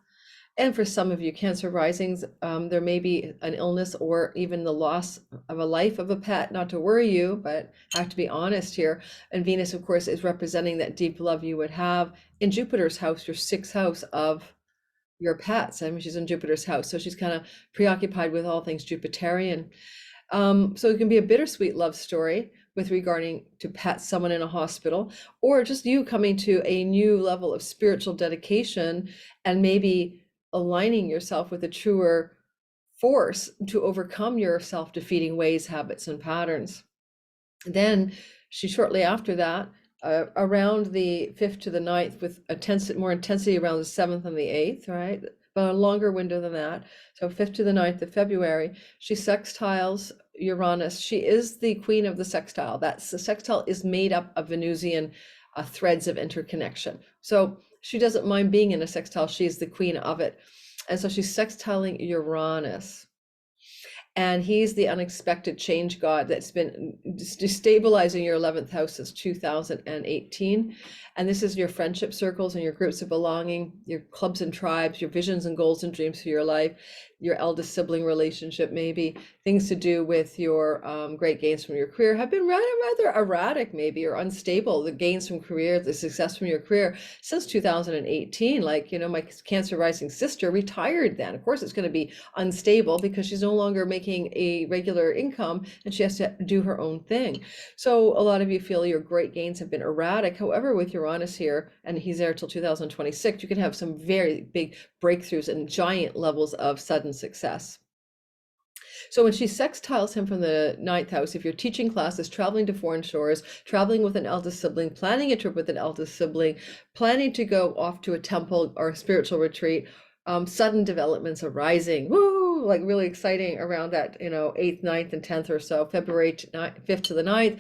[SPEAKER 1] And for some of you Cancer risings, there may be an illness or even the loss of a life of a pet. Not to worry you, but I have to be honest here. And Venus, of course, is representing that deep love you would have in Jupiter's house, your 6th house of your pets. I mean, she's in Jupiter's house, so she's kind of preoccupied with all things Jupiterian. So it can be a bittersweet love story with regarding to pets, someone in a hospital, or just you coming to a new level of spiritual dedication and maybe aligning yourself with a truer force to overcome your self-defeating ways, habits, and patterns. Then she shortly after that, around the 5th to the 9th, with more intensity around the 7th and the 8th, right? But a longer window than that. So 5th to the 9th of February, she sextiles Uranus. She is the queen of the sextile. The sextile is made up of Venusian threads of interconnection. So she doesn't mind being in a sextile. She's the queen of it. And so she's sextiling Uranus. And he's the unexpected change god that's been destabilizing your 11th house since 2018. And this is your friendship circles and your groups of belonging, your clubs and tribes, your visions and goals and dreams for your life, your eldest sibling relationship, maybe things to do with your great gains from your career have been rather erratic, maybe, or unstable. The gains from career, the success from your career since 2018. Like, my Cancer rising sister retired then. Of course, it's going to be unstable because she's no longer making a regular income and she has to do her own thing. So a lot of you feel your great gains have been erratic. However, with Uranus here, and he's there till 2026, you can have some very big breakthroughs and giant levels of sudden success. So when she sextiles him from the ninth house, if you're teaching classes, traveling to foreign shores, traveling with an eldest sibling, planning a trip with an eldest sibling, planning to go off to a temple or a spiritual retreat, sudden developments arising, woo, like really exciting around that, 8th, 9th, and 10th or so, February 5th to the 9th.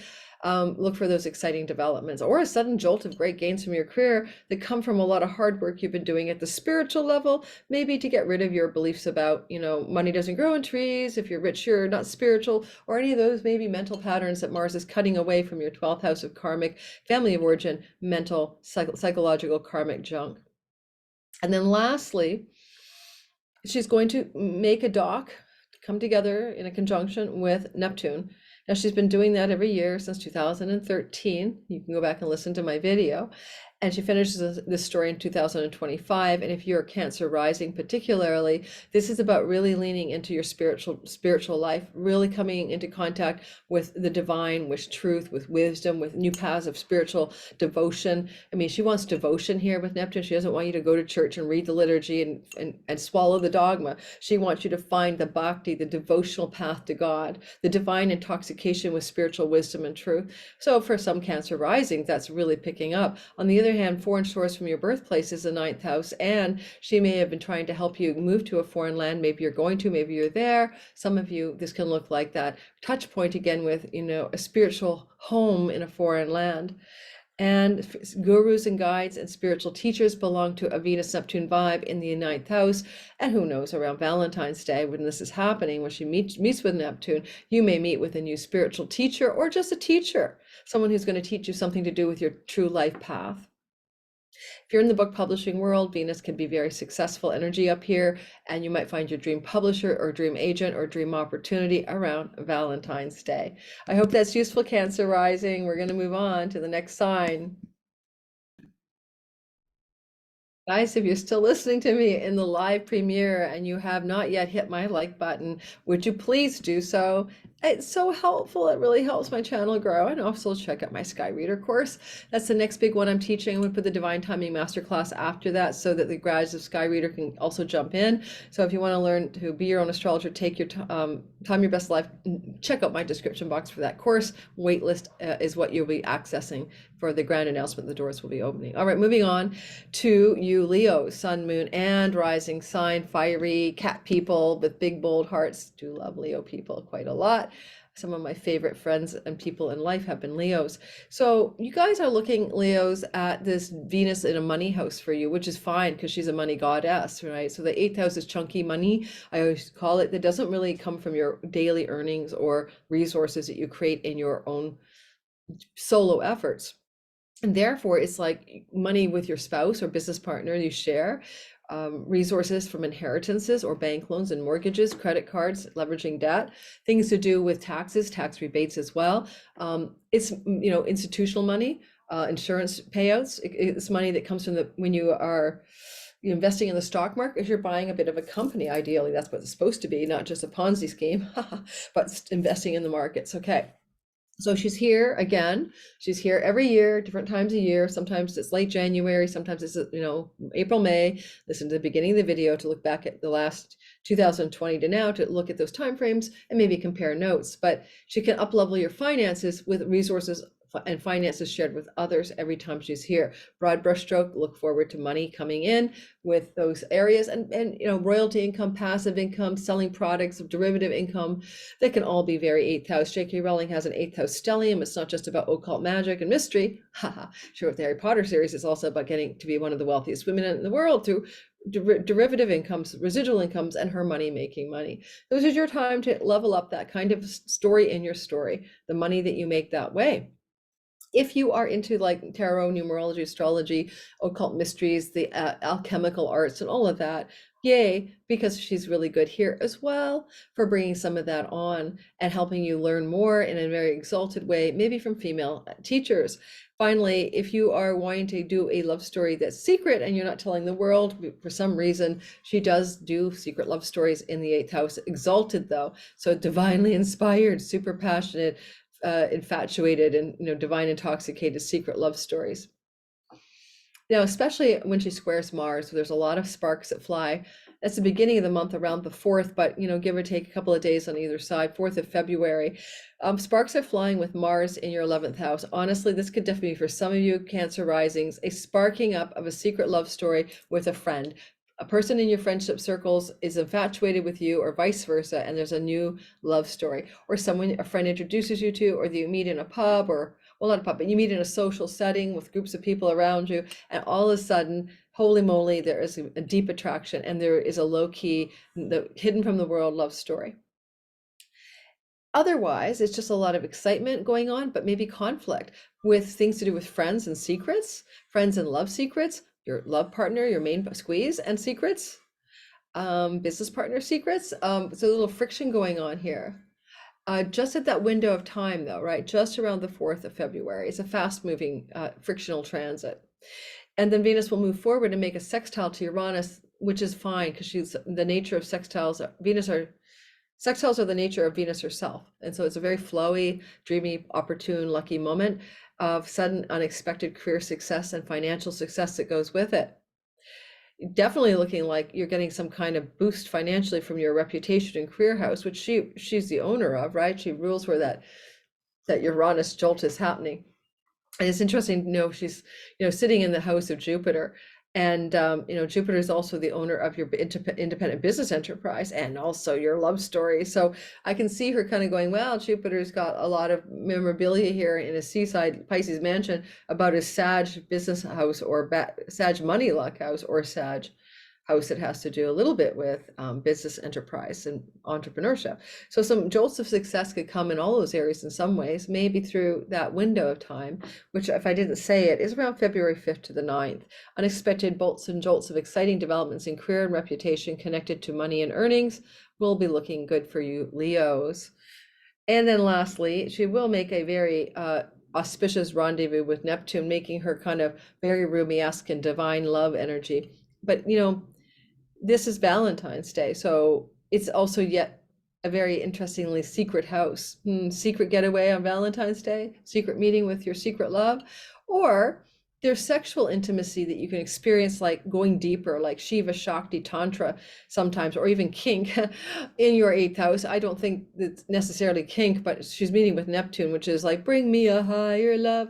[SPEAKER 1] Look for those exciting developments or a sudden jolt of great gains from your career that come from a lot of hard work you've been doing at the spiritual level, maybe to get rid of your beliefs about, money doesn't grow on trees, if you're rich, you're not spiritual, or any of those maybe mental patterns that Mars is cutting away from your 12th house of karmic, family of origin, mental, psychological, karmic junk. And then lastly, she's going to make a dock, come together in a conjunction with Neptune. Now, she's been doing that every year since 2013. You can go back and listen to my video. And she finishes this story in 2025. And if you're Cancer rising particularly, this is about really leaning into your spiritual life, really coming into contact with the divine, with truth, with wisdom, with new paths of spiritual devotion. I mean, she wants devotion here with Neptune. She doesn't want you to go to church and read the liturgy and swallow the dogma. She wants you to find the bhakti, the devotional path to God, the divine intoxication with spiritual wisdom and truth. So for some Cancer rising, that's really picking up. On the other hand, foreign shores from your birthplace is the ninth house, and she may have been trying to help you move to a foreign land. Maybe you're going to, maybe you're there. Some of you, this can look like that touch point again with, a spiritual home in a foreign land. And gurus and guides and spiritual teachers belong to a Venus-Neptune vibe in the ninth house. And who knows, around Valentine's Day, when this is happening, when she meets with Neptune, you may meet with a new spiritual teacher or just a teacher, someone who's going to teach you something to do with your true life path. If you're in the book publishing world, Venus can be very successful energy up here, and you might find your dream publisher or dream agent or dream opportunity around Valentine's Day. I hope that's useful, Cancer rising. We're going to move on to the next sign. Guys, if you're still listening to me in the live premiere and you have not yet hit my like button, would you please do so? It's so helpful. It really helps my channel grow. And also check out my Sky Reader course. That's the next big one I'm teaching. I'm going to put the Divine Timing Masterclass after that so that the grads of Sky Reader can also jump in. So if you want to learn to be your own astrologer, take your time your best life, check out my description box for that course. Waitlist is what you'll be accessing for the grand announcement. The doors will be opening. All right, moving on to you, Leo, sun, moon, and rising sign, fiery cat people with big, bold hearts. Do love Leo people quite a lot. Some of my favorite friends and people in life have been Leos. So you guys are looking, Leos, at this Venus in a money house for you, which is fine because she's a money goddess, right? So the 8th house is chunky money, I always call it. That doesn't really come from your daily earnings or resources that you create in your own solo efforts. And therefore, it's like money with your spouse or business partner you share, resources from inheritances or bank loans and mortgages, credit cards, leveraging debt, things to do with taxes, tax rebates as well. It's, institutional money, insurance payouts. It's money that comes from when you are investing in the stock market. If you're buying a bit of a company, ideally, that's what it's supposed to be, not just a Ponzi scheme, but investing in the markets. Okay. So she's here again. She's here every year, different times a year. Sometimes it's late January, sometimes it's, April, May. Listen to the beginning of the video to look back at the last 2020 to now to look at those timeframes and maybe compare notes. But she can up-level your finances with resources and finances shared with others every time she's here. Broad brushstroke, look forward to money coming in with those areas and royalty income, passive income, selling products, derivative income, that can all be very 8th house. J.K. Rowling has an 8th house stellium. It's not just about occult magic and mystery. She wrote the Harry Potter series. It's also about getting to be one of the wealthiest women in the world through derivative incomes, residual incomes, and her money making money. This is your time to level up that kind of story in your story, the money that you make that way. If you are into like tarot, numerology, astrology, occult mysteries, the alchemical arts, and all of that, yay, because she's really good here as well for bringing some of that on and helping you learn more in a very exalted way, maybe from female teachers. Finally, if you are wanting to do a love story that's secret and you're not telling the world for some reason, she does do secret love stories in the 8th house, exalted though, so divinely inspired, super passionate, infatuated, and divine intoxicated secret love stories. Now, especially when she squares Mars, there's a lot of sparks that fly. That's the beginning of the month around the 4th, but give or take a couple of days on either side, 4th of February. Sparks are flying with Mars in your 11th house. Honestly, this could definitely be for some of you Cancer risings, a sparking up of a secret love story with a friend. A person in your friendship circles is infatuated with you or vice versa, and there's a new love story. Or a friend introduces you to, or you meet in a pub, or, well, not a pub, but you meet in a social setting with groups of people around you, and all of a sudden, holy moly, there is a deep attraction, and there is a low-key, hidden from the world love story. Otherwise, it's just a lot of excitement going on, but maybe conflict with things to do with friends and secrets, friends and love secrets, your love partner, your main squeeze and secrets, business partner secrets. So a little friction going on here. Just at that window of time though, right? Just around the 4th of February. It's a fast moving frictional transit. And then Venus will move forward and make a sextile to Uranus, which is fine because she's the nature of sextiles. Sextiles are the nature of Venus herself. And so it's a very flowy, dreamy, opportune, lucky moment of sudden, unexpected career success and financial success that goes with it. Definitely looking like you're getting some kind of boost financially from your reputation and career house, which she's the owner of, right? She rules where that Uranus jolt is happening. And it's interesting to know she's, sitting in the house of Jupiter. And, Jupiter is also the owner of your independent business enterprise and also your love story. So I can see her kind of going, well, Jupiter's got a lot of memorabilia here in a seaside Pisces mansion about his Sag business house or Sag money luck house or Sag house that has to do a little bit with business enterprise and entrepreneurship. So some jolts of success could come in all those areas in some ways, maybe through that window of time, which if I didn't say it, is around February 5th to the 9th. Unexpected bolts and jolts of exciting developments in career and reputation connected to money and earnings will be looking good for you, Leos. And then lastly, she will make a very auspicious rendezvous with Neptune, making her kind of very Rumi-esque and divine love energy. But this is Valentine's Day, so it's also yet a very interestingly secret house. Secret getaway on Valentine's Day, secret meeting with your secret love, or there's sexual intimacy that you can experience, like going deeper, like Shiva, Shakti, Tantra sometimes, or even kink in your 8th house. I don't think it's necessarily kink, but she's meeting with Neptune, which is like, bring me a higher love,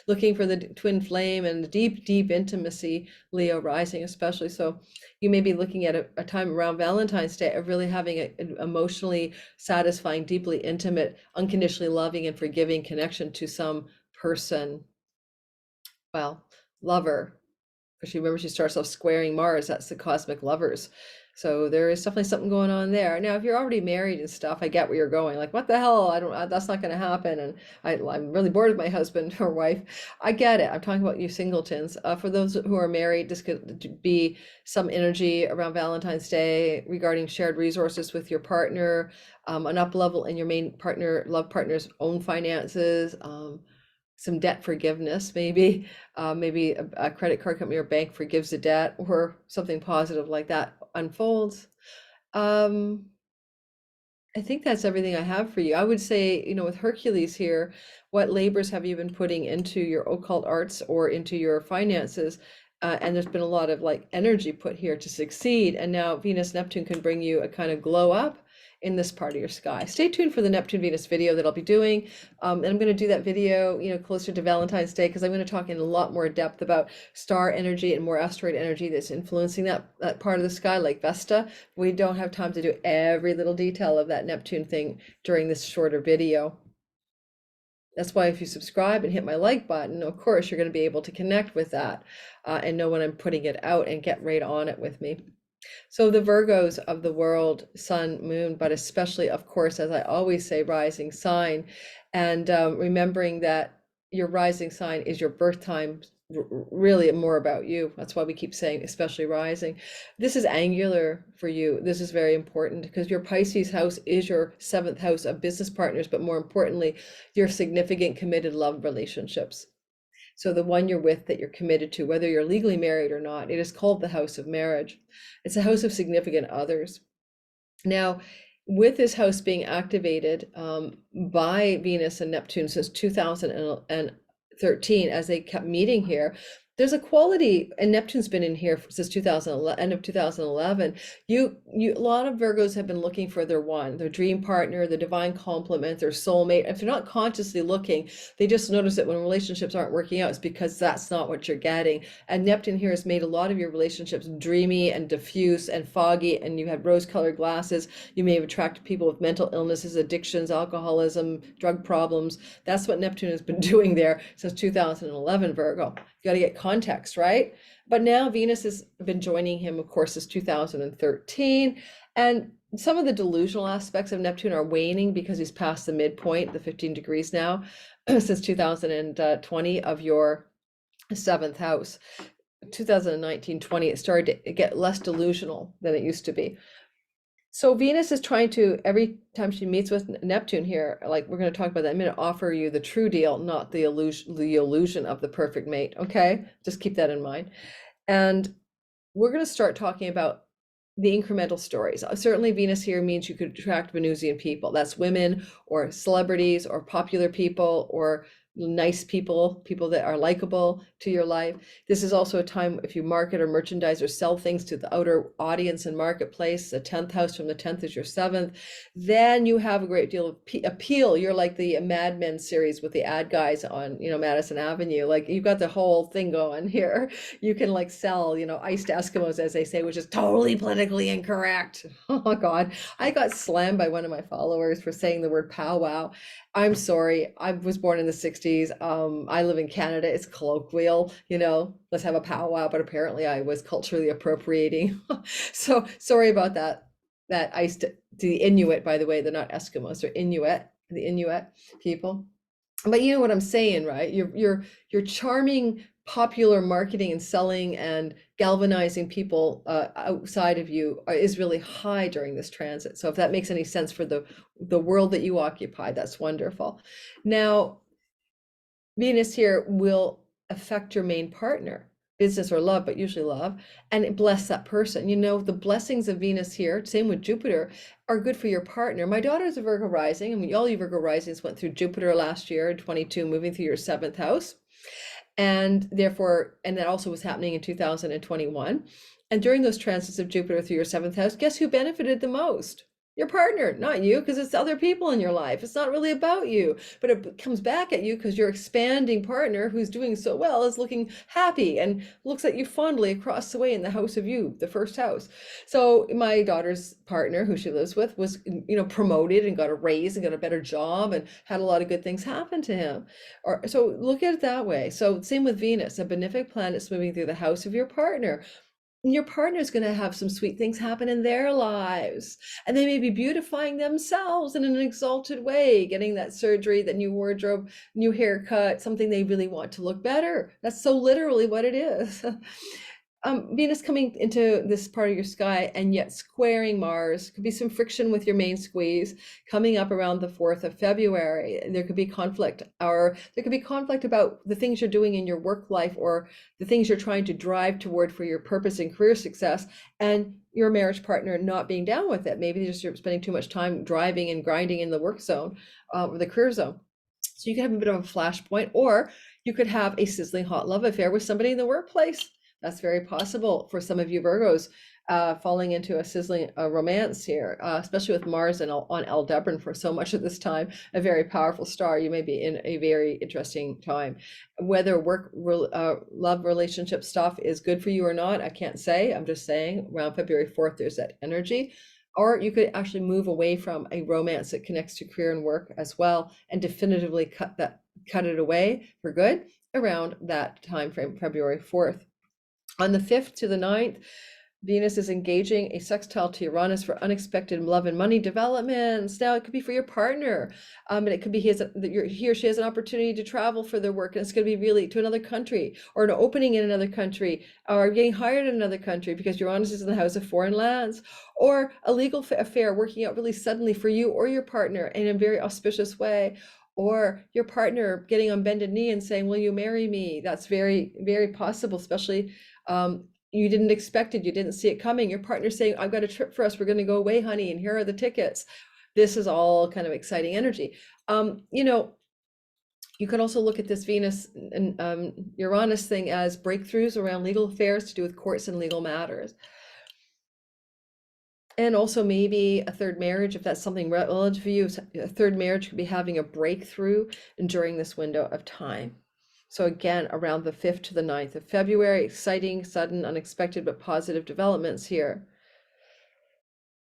[SPEAKER 1] looking for the twin flame and deep, deep intimacy, Leo rising especially. So you may be looking at a time around Valentine's Day of really having an emotionally satisfying, deeply intimate, unconditionally loving and forgiving connection to some person. Well, lover, because she starts off squaring Mars. That's the cosmic lovers. So there is definitely something going on there. Now, if you're already married and stuff, I get where you're going. Like, what the hell? That's not going to happen. And I'm really bored with my husband or wife. I get it. I'm talking about you singletons. For those who are married, this could be some energy around Valentine's Day regarding shared resources with your partner, an up level in your main love partner's own finances, some debt forgiveness, maybe a credit card company or bank forgives a debt, or something positive like that unfolds. I think that's everything I have for you. I would say, with Hercules here, what labors have you been putting into your occult arts or into your finances? And there's been a lot of like energy put here to succeed. And now Venus Neptune can bring you a kind of glow up in this part of your sky. Stay tuned for the Neptune Venus video that I'll be doing. And I'm going to do that video, closer to Valentine's Day, because I'm going to talk in a lot more depth about star energy and more asteroid energy that's influencing that part of the sky, like Vesta. We don't have time to do every little detail of that Neptune thing during this shorter video. That's why if you subscribe and hit my like button, of course, you're going to be able to connect with that and know when I'm putting it out and get right on it with me. So the Virgos of the world, sun, moon, but especially, of course, as I always say, rising sign, and remembering that your rising sign is your birth time, really more about you. That's why we keep saying, especially rising. This is angular for you. This is very important because your Pisces house is your seventh house of business partners, but more importantly, your significant committed love relationships. So the one you're with that you're committed to, whether you're legally married or not, it is called the house of marriage. It's a house of significant others. Now, with this house being activated by Venus and Neptune since 2013, as they kept meeting here, there's a quality, and Neptune's been in here since 2011, end of 2011. A lot of Virgos have been looking for their one, their dream partner, the divine complement, their soulmate. If they're not consciously looking, they just notice that when relationships aren't working out, it's because that's not what you're getting. And Neptune here has made a lot of your relationships dreamy and diffuse and foggy, and you had rose-colored glasses. You may have attracted people with mental illnesses, addictions, alcoholism, drug problems. That's what Neptune has been doing there since 2011, Virgo. You got to get context, right? But now Venus has been joining him, of course, since 2013. And some of the delusional aspects of Neptune are waning because he's past the midpoint, the 15 degrees now, since 2020 of your seventh house. 2019-20, it started to get less delusional than it used to be. So Venus is trying to, every time she meets with Neptune here, like we're going to talk about that in a minute, offer you the true deal, not the illusion of the perfect mate. Okay, just keep that in mind. And we're going to start talking about the incremental stories. Certainly Venus here means you could attract Venusian people. That's women or celebrities or popular people or nice people, people that are likable to your life. This is also a time if you market or merchandise or sell things to the outer audience and marketplace. The 10th house from the 10th is your 7th. Then you have a great deal of appeal. You're like the Mad Men series with the ad guys on, Madison Avenue. Like you've got the whole thing going here. You can like sell, iced Eskimos, as they say, which is totally politically incorrect. Oh God, I got slammed by one of my followers for saying the word powwow. I'm sorry. I was born in the 60s. I live in Canada. It's colloquial, let's have a powwow, but apparently I was culturally appropriating. So sorry about that. That the Inuit, by the way, they're not Eskimos, they're Inuit, the Inuit people. But you know what I'm saying, right? Your charming popular marketing and selling and galvanizing people outside of you is really high during this transit. So if that makes any sense for the world that you occupy, that's wonderful. Now, Venus here will affect your main partner, business or love, but usually love, and bless that person. The blessings of Venus here, same with Jupiter, are good for your partner. My daughter's a Virgo rising. I mean, all you Virgo risings went through Jupiter last year in 22, moving through your 7th house. And therefore, and that also was happening in 2021. And during those transits of Jupiter through your 7th house, guess who benefited the most? Your partner, not you, because it's other people in your life. It's not really about you, but it comes back at you because your expanding partner who's doing so well is looking happy and looks at you fondly across the way in the house of you, the first house. So my daughter's partner, who she lives with, was, promoted and got a raise and got a better job and had a lot of good things happen to him. So look at it that way. So same with Venus, a benefic planet's moving through the house of your partner. Your partner's going to have some sweet things happen in their lives, and they may be beautifying themselves in an exalted way, getting that surgery, that new wardrobe, new haircut, something they really want to look better. That's so literally what it is. Venus coming into this part of your sky and yet squaring Mars. Could be some friction with your main squeeze coming up around the 4th of February. There could be conflict, or there could be conflict about the things you're doing in your work life or the things you're trying to drive toward for your purpose and career success, and your marriage partner not being down with it. Maybe just you're spending too much time driving and grinding in the work zone or the career zone. So you could have a bit of a flashpoint, or you could have a sizzling hot love affair with somebody in the workplace. That's very possible for some of you Virgos, falling into a sizzling romance here, especially with Mars and on Aldebaran for so much of this time, a very powerful star. You may be in a very interesting time. Whether love relationship stuff is good for you or not, I can't say. I'm just saying around February 4th, there's that energy. Or you could actually move away from a romance that connects to career and work as well, and definitively cut it away for good around that time frame, February 4th. On the 5th to the 9th, Venus is engaging a sextile to Uranus for unexpected love and money developments. Now, it could be for your partner, and it could be he or she has an opportunity to travel for their work, and it's going to be really to another country, or an opening in another country, or getting hired in another country because Uranus is in the house of foreign lands, or a legal affair working out really suddenly for you or your partner in a very auspicious way. Or your partner getting on bended knee and saying, "Will you marry me?" That's very, very possible, especially you didn't expect it, you didn't see it coming. Your partner's saying, "I've got a trip for us, we're going to go away, honey, and here are the tickets." This is all kind of exciting energy. You know, you could also look at this Venus and Uranus thing as breakthroughs around legal affairs to do with courts and legal matters. And also maybe a third marriage, if that's something relative for you, a third marriage could be having a breakthrough during this window of time. So again, around the 5th to the 9th of February, exciting, sudden, unexpected, but positive developments here.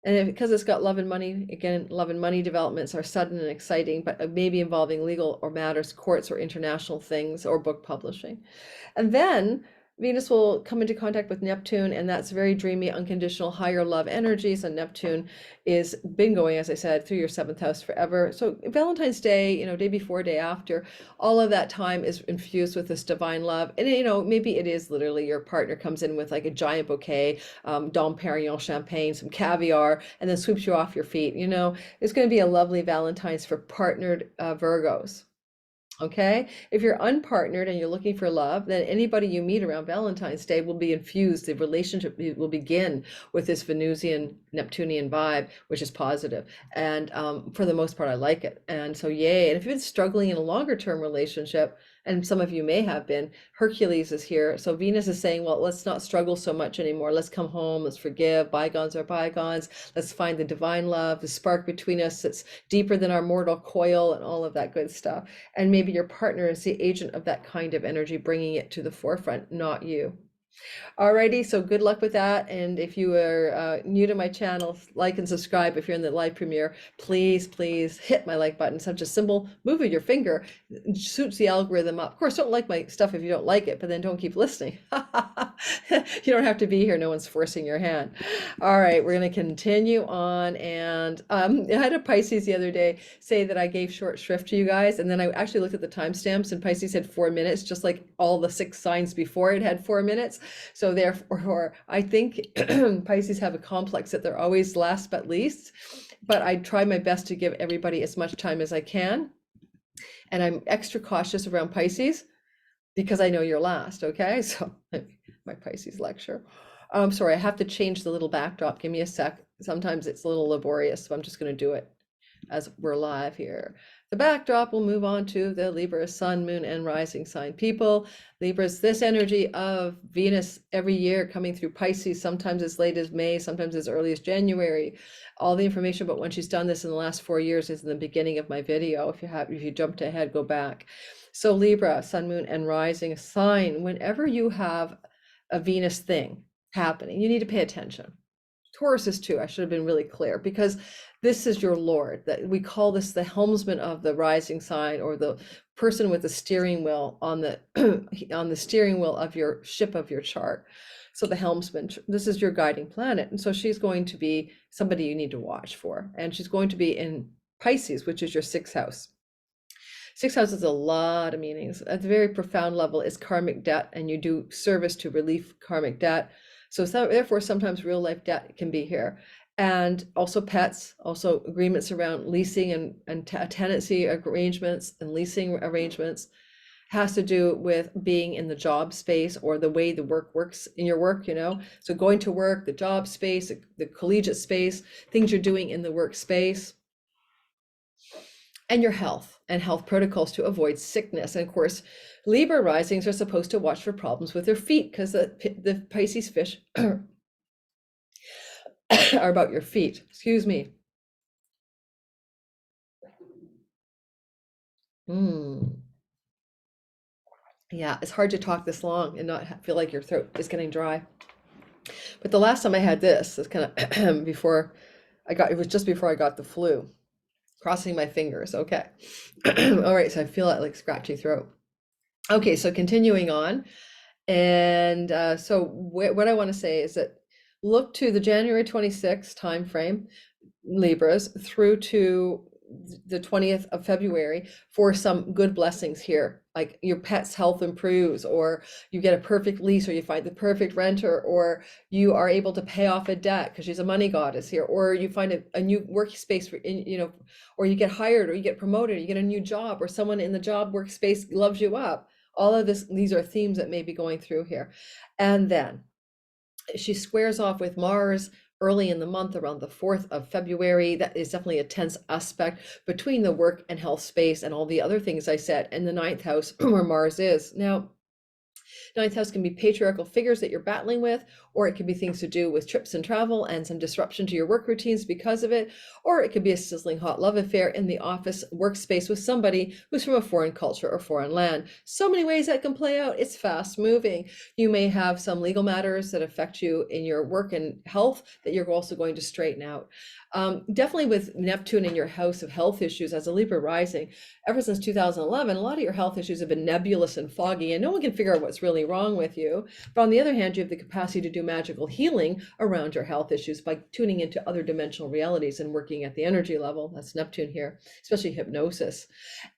[SPEAKER 1] And because it's got love and money, again, love and money developments are sudden and exciting, but maybe involving legal or matters, courts or international things, or book publishing. And then Venus will come into contact with Neptune, and that's very dreamy, unconditional, higher love energies. And Neptune is been going, as I said, through your 7th house forever. So Valentine's Day, you know, day before, day after, all of that time is infused with this divine love. And, you know, maybe it is literally your partner comes in with like a giant bouquet, Dom Perignon champagne, some caviar, and then sweeps you off your feet. You know, it's going to be a lovely Valentine's for partnered Virgos. Okay, if you're unpartnered and you're looking for love, then anybody you meet around Valentine's Day will be infused. The relationship will begin with this Venusian Neptunian vibe, which is positive. And for the most part, I like it. And so, yay. And if you've been struggling in a longer term relationship, and some of you may have been, Hercules is here. So Venus is saying, well, let's not struggle so much anymore. Let's come home. Let's forgive. Bygones are bygones. Let's find the divine love, the spark between us that's deeper than our mortal coil, and all of that good stuff. And maybe your partner is the agent of that kind of energy, bringing it to the forefront, not you. Alrighty, so good luck with that. And if you are new to my channel, like and subscribe. If you're in the live premiere, please hit my like button. Such a simple move of your finger suits the algorithm up. Of course, don't like my stuff if you don't like it, but then don't keep listening. You don't have to be here. No one's forcing your hand. All right, we're going to continue on. And I had a Pisces the other day say that I gave short shrift to you guys. And then I actually looked at the timestamps, and Pisces had 4 minutes, just like all the 6 signs before it had 4 minutes. So therefore, I think Pisces have a complex that they're always last but least, but I try my best to give everybody as much time as I can. And I'm extra cautious around Pisces because I know you're last, okay? So my Pisces lecture. Sorry, I have to change the little backdrop. Give me a sec. Sometimes it's a little laborious, so I'm just going to do it as we're live here. The backdrop will move on to the Libra sun, moon, and rising sign people. Libra's this energy of Venus every year coming through Pisces, sometimes as late as May, sometimes as early as January. All the information about when she's done this in the last 4 years is in the beginning of my video. If you jumped ahead, go back. So Libra, sun, moon, and rising sign, whenever you have a Venus thing happening, you need to pay attention. Taurus is too, I should have been really clear, because this is your Lord. That we call this the helmsman of the rising sign, or the person with the steering wheel on the on the steering wheel of your ship of your chart. So the helmsman, this is your guiding planet. And so she's going to be somebody you need to watch for. And she's going to be in Pisces, which is your 6th house. 6th house is a lot of meanings. At the very profound level is karmic debt, and you do service to relieve karmic debt. So therefore, sometimes real life debt can be here. And also pets, also agreements around leasing and tenancy arrangements and leasing arrangements. Has to do with being in the job space, or the way the work works in your work, you know. So going to work, the job space, the collegiate space, things you're doing in the workspace. And your health and health protocols to avoid sickness. And of course, Libra risings are supposed to watch for problems with their feet, because the Pisces fish are about your feet. Excuse me. Yeah, it's hard to talk this long and not feel like your throat is getting dry. But the last time I had this, it's kind of before it was just before I got the flu. Crossing my fingers. Okay. All right. So I feel like scratchy throat. Okay. So continuing on. And so what I want to say is that Look to the January 26th time frame, Libras, through to the 20th of February for some good blessings here. Like your pet's health improves, or you get a perfect lease, or you find the perfect renter, or you are able to pay off a debt because she's a money goddess here, or you find a new workspace for, or you get hired, or you get promoted, or you get a new job, or someone in the job workspace loves you up. All of this, these are themes that may be going through here. And then she squares off with Mars early in the month around the 4th of February. That is definitely a tense aspect between the work and health space and all the other things I said, and the ninth house where Mars is. Now, ninth house can be patriarchal figures that you're battling with, or it could be things to do with trips and travel and some disruption to your work routines because of it, or it could be a sizzling hot love affair in the office workspace with somebody who's from a foreign culture or foreign land. So many ways that can play out. It's fast moving. You may have some legal matters that affect you in your work and health that you're also going to straighten out. Definitely with Neptune in your house of health issues as a Libra rising, ever since 2011, a lot of your health issues have been nebulous and foggy, and no one can figure out what's really wrong with you. But on the other hand, you have the capacity to do magical healing around your health issues by tuning into other dimensional realities and working at the energy level. That's Neptune here, especially hypnosis.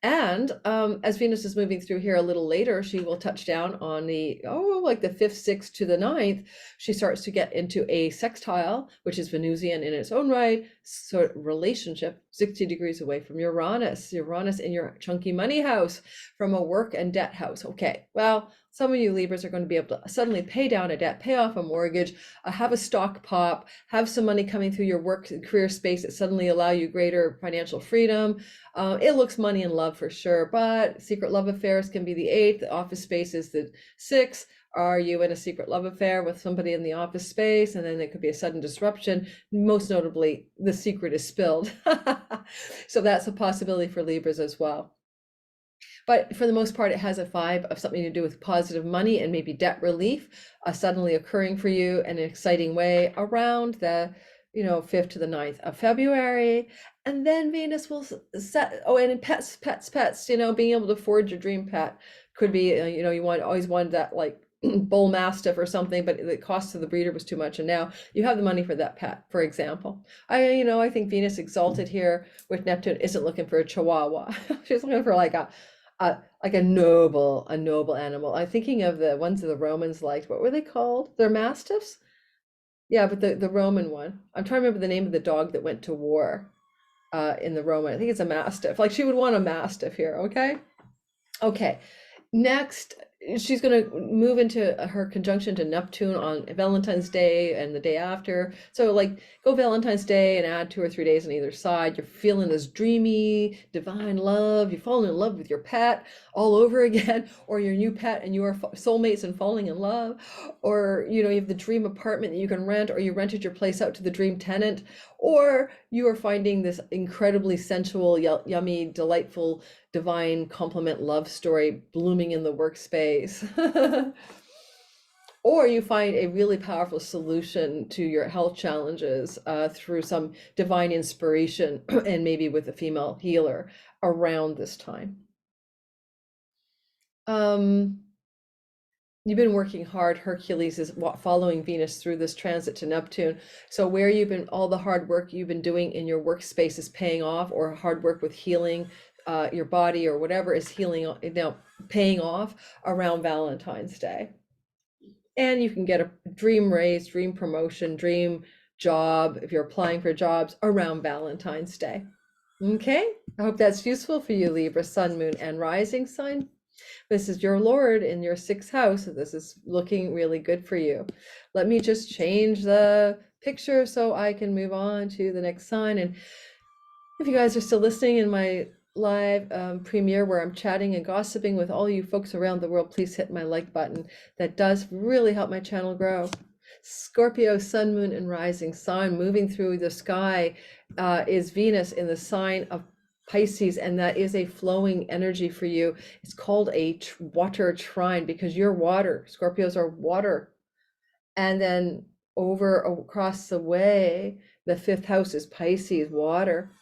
[SPEAKER 1] And as Venus is moving through here a little later, she will touch down on like the 5th, 6th to the 9th. She starts to get into a sextile, which is Venusian in its own right, sort of relationship 60 degrees away from Uranus in your chunky money house, from a work and debt house. Okay, well, some of you Libras are going to be able to suddenly pay down a debt, pay off a mortgage, have a stock pop, have some money coming through your work and career space that suddenly allow you greater financial freedom. It looks money and love for sure, but secret love affairs can be the 8th, the office space is the 6th. Are you in a secret love affair with somebody in the office space? And then there could be a sudden disruption. Most notably, the secret is spilled. So that's a possibility for Libras as well. But for the most part, it has a vibe of something to do with positive money and maybe debt relief suddenly occurring for you in an exciting way around the 5th to the 9th of February. And then Venus will set, and pets, being able to forge your dream pet could be, you always wanted that like bull mastiff or something, but the cost of the breeder was too much, and now you have the money for that pet, for example. I think Venus exalted here with Neptune isn't looking for a chihuahua. She's looking for like a noble animal. I'm thinking of the ones that the Romans liked. What were they called? They're mastiffs? Yeah, but the Roman one. I'm trying to remember the name of the dog that went to war in the Roman. I think it's a mastiff. Like she would want a mastiff here, okay? Okay. Next, she's going to move into her conjunction to Neptune on Valentine's Day and the day after. So like go Valentine's Day and add 2 or 3 days on either side. You're feeling this dreamy, divine love. You're falling in love with your pet all over again, or your new pet and you are soulmates and falling in love. Or, you have the dream apartment that you can rent, or you rented your place out to the dream tenant, or you are finding this incredibly sensual, yummy, delightful, divine complement love story blooming in the workspace. Or you find a really powerful solution to your health challenges through some divine inspiration and maybe with a female healer around this time. You've been working hard. Hercules is following Venus through this transit to Neptune. So where all the hard work you've been doing in your workspace is paying off, or hard work with healing your body or whatever is paying off around Valentine's Day. And you can get a dream raise, dream promotion, dream job if you're applying for jobs around Valentine's Day. Okay, I hope that's useful for you, Libra, Sun, Moon, and Rising sign. This is your Lord in your 6th house. So this is looking really good for you. Let me just change the picture so I can move on to the next sign. And if you guys are still listening in my live premiere where I'm chatting and gossiping with all you folks around the world, please hit my like button. That does really help my channel grow. Scorpio, Sun, Moon, and Rising sign moving through the sky is Venus in the sign of Pisces, and that is a flowing energy for you. It's called a water trine because you're water. Scorpios are water. And then across the way, the 5th house is Pisces, water.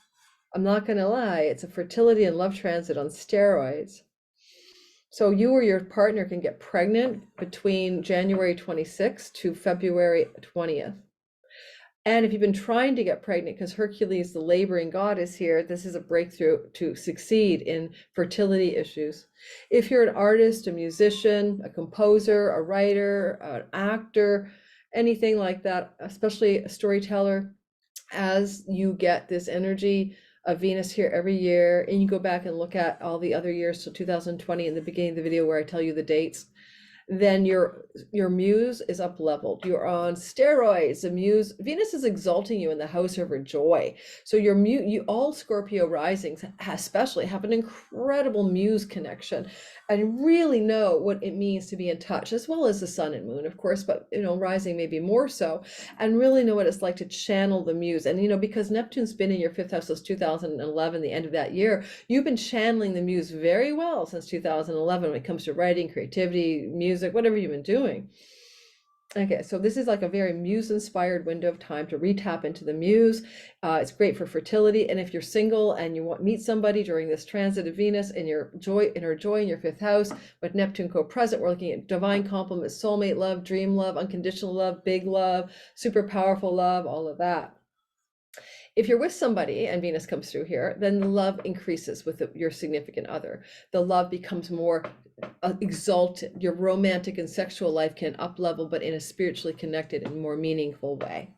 [SPEAKER 1] I'm not going to lie, it's a fertility and love transit on steroids. So you or your partner can get pregnant between January 26th to February 20th. And if you've been trying to get pregnant, because Hercules, the laboring god, is here, this is a breakthrough to succeed in fertility issues. If you're an artist, a musician, a composer, a writer, an actor, anything like that, especially a storyteller, as you get this energy of Venus here every year, and you go back and look at all the other years till 2020 in the beginning of the video where I tell you the dates, then your muse is up leveled. You're on steroids. The muse, Venus is exalting you in the house of her joy. So your muse, you all Scorpio risings especially have an incredible muse connection and really know what it means to be in touch, as well as the sun and moon, of course, but rising maybe more so, and really know what it's like to channel the muse. And because Neptune's been in your fifth house since 2011, the end of that year, you've been channeling the muse very well since 2011 when it comes to writing, creativity, music, whatever you've been doing. Okay, so this is like a very muse-inspired window of time to re-tap into the muse. It's great for fertility, and if you're single and you want meet somebody during this transit of Venus in her joy in your fifth house with Neptune co-present, we're looking at divine complement, soulmate love, dream love, unconditional love, big love, super powerful love, all of that. If you're with somebody and Venus comes through here, then the love increases with your significant other. The love becomes more exalted. Your romantic and sexual life can up level, but in a spiritually connected and more meaningful way.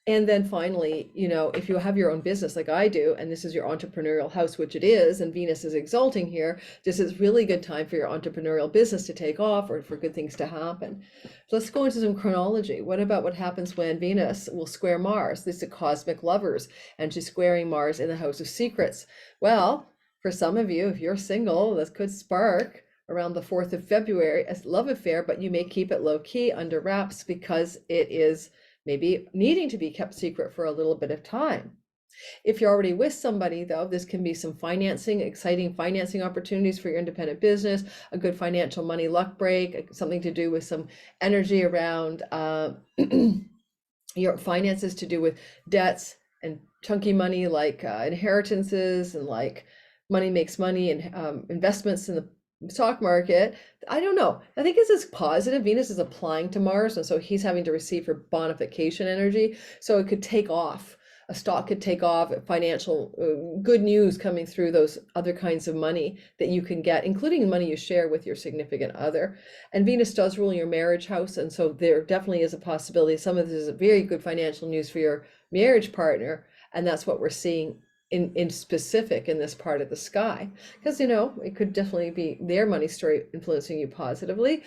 [SPEAKER 1] And then finally, if you have your own business like I do, and this is your entrepreneurial house, which it is, and Venus is exalting here, this is really good time for your entrepreneurial business to take off or for good things to happen. So let's go into some chronology. What about what happens when Venus will square Mars? These are cosmic lovers, and she's squaring Mars in the house of secrets. Well, for some of you, if you're single, this could spark around the 4th of February a love affair, but you may keep it low key under wraps because it is maybe needing to be kept secret for a little bit of time. If you're already with somebody, though, this can be some exciting financing opportunities for your independent business, a good financial money luck break, something to do with some energy around your finances, to do with debts and chunky money like inheritances and like money makes money and investments in the stock market. I don't know. I think this is positive. Venus is applying to Mars, and so he's having to receive her bonification energy. So it could take off. A stock could take off. Financial good news coming through those other kinds of money that you can get, including money you share with your significant other. And Venus does rule your marriage house, and so there definitely is a possibility. Some of this is very good financial news for your marriage partner, and that's what we're seeing in specific in this part of the sky, because it could definitely be their money story influencing you positively.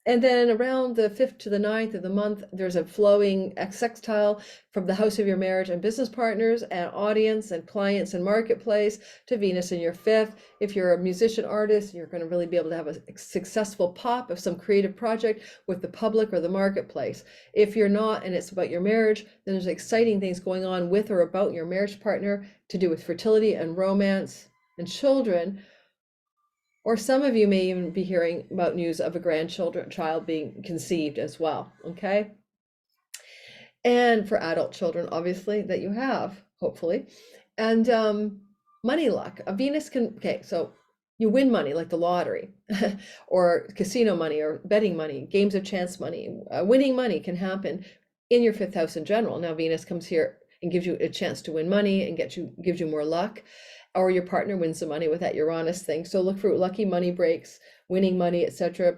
[SPEAKER 1] And then around the 5th to the 9th of the month, there's a flowing sextile from the house of your marriage and business partners and audience and clients and marketplace to Venus in your 5th. If you're a musician artist, you're going to really be able to have a successful pop of some creative project with the public or the marketplace. If you're not, and it's about your marriage, then there's exciting things going on with or about your marriage partner to do with fertility and romance and children. Or some of you may even be hearing about news of a child being conceived as well, okay? And for adult children, obviously, that you have, hopefully. And money luck. Venus can, okay, so you win money like the lottery or casino money or betting money, games of chance money. Winning money can happen in your 5th house in general. Now Venus comes here and gives you a chance to win money and gives you more luck. Or your partner wins the money with that Uranus thing. So look for lucky money breaks, winning money, etc.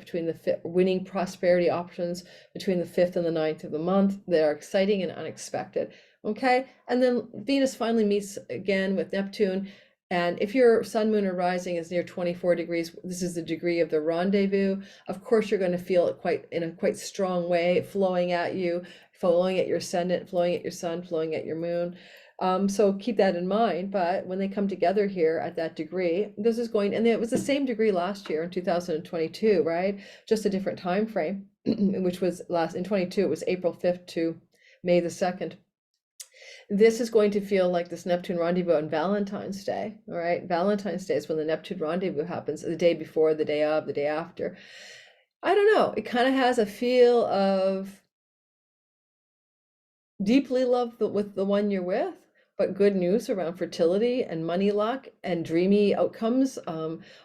[SPEAKER 1] Winning prosperity options between the 5th and the 9th of the month that are exciting and unexpected. Okay, and then Venus finally meets again with Neptune. And if your sun, moon, or rising is near 24 degrees, this is the degree of the rendezvous. Of course, you're going to feel it in a quite strong way, flowing at you, flowing at your ascendant, flowing at your sun, flowing at your moon. So keep that in mind. But when they come together here at that degree, and it was the same degree last year in 2022, right? Just a different time frame, which was in 22, it was April 5th to May the 2nd. This is going to feel like this Neptune rendezvous on Valentine's Day, all right? Valentine's Day is when the Neptune rendezvous happens, the day before, the day of, the day after. I don't know. It kind of has a feel of deeply love with the one you're with, but good news around fertility and money luck and dreamy outcomes,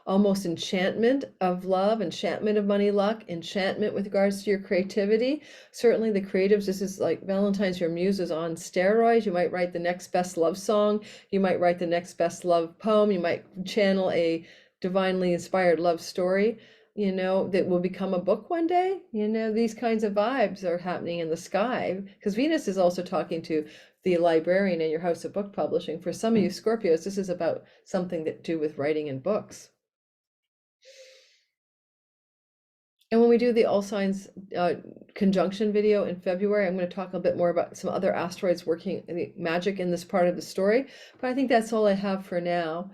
[SPEAKER 1] almost enchantment of love, enchantment of money luck, enchantment with regards to your creativity. Certainly the creatives, this is like Valentine's, your muse is on steroids. You might write the next best love song. You might write the next best love poem. You might channel a divinely inspired love story, that will become a book one day. These kinds of vibes are happening in the sky because Venus is also talking to the librarian in your house of book publishing. For some of you Scorpios, this is about something to do with writing and books. And when we do the all signs conjunction video in February, I'm going to talk a bit more about some other asteroids working magic in this part of the story. But I think that's all I have for now.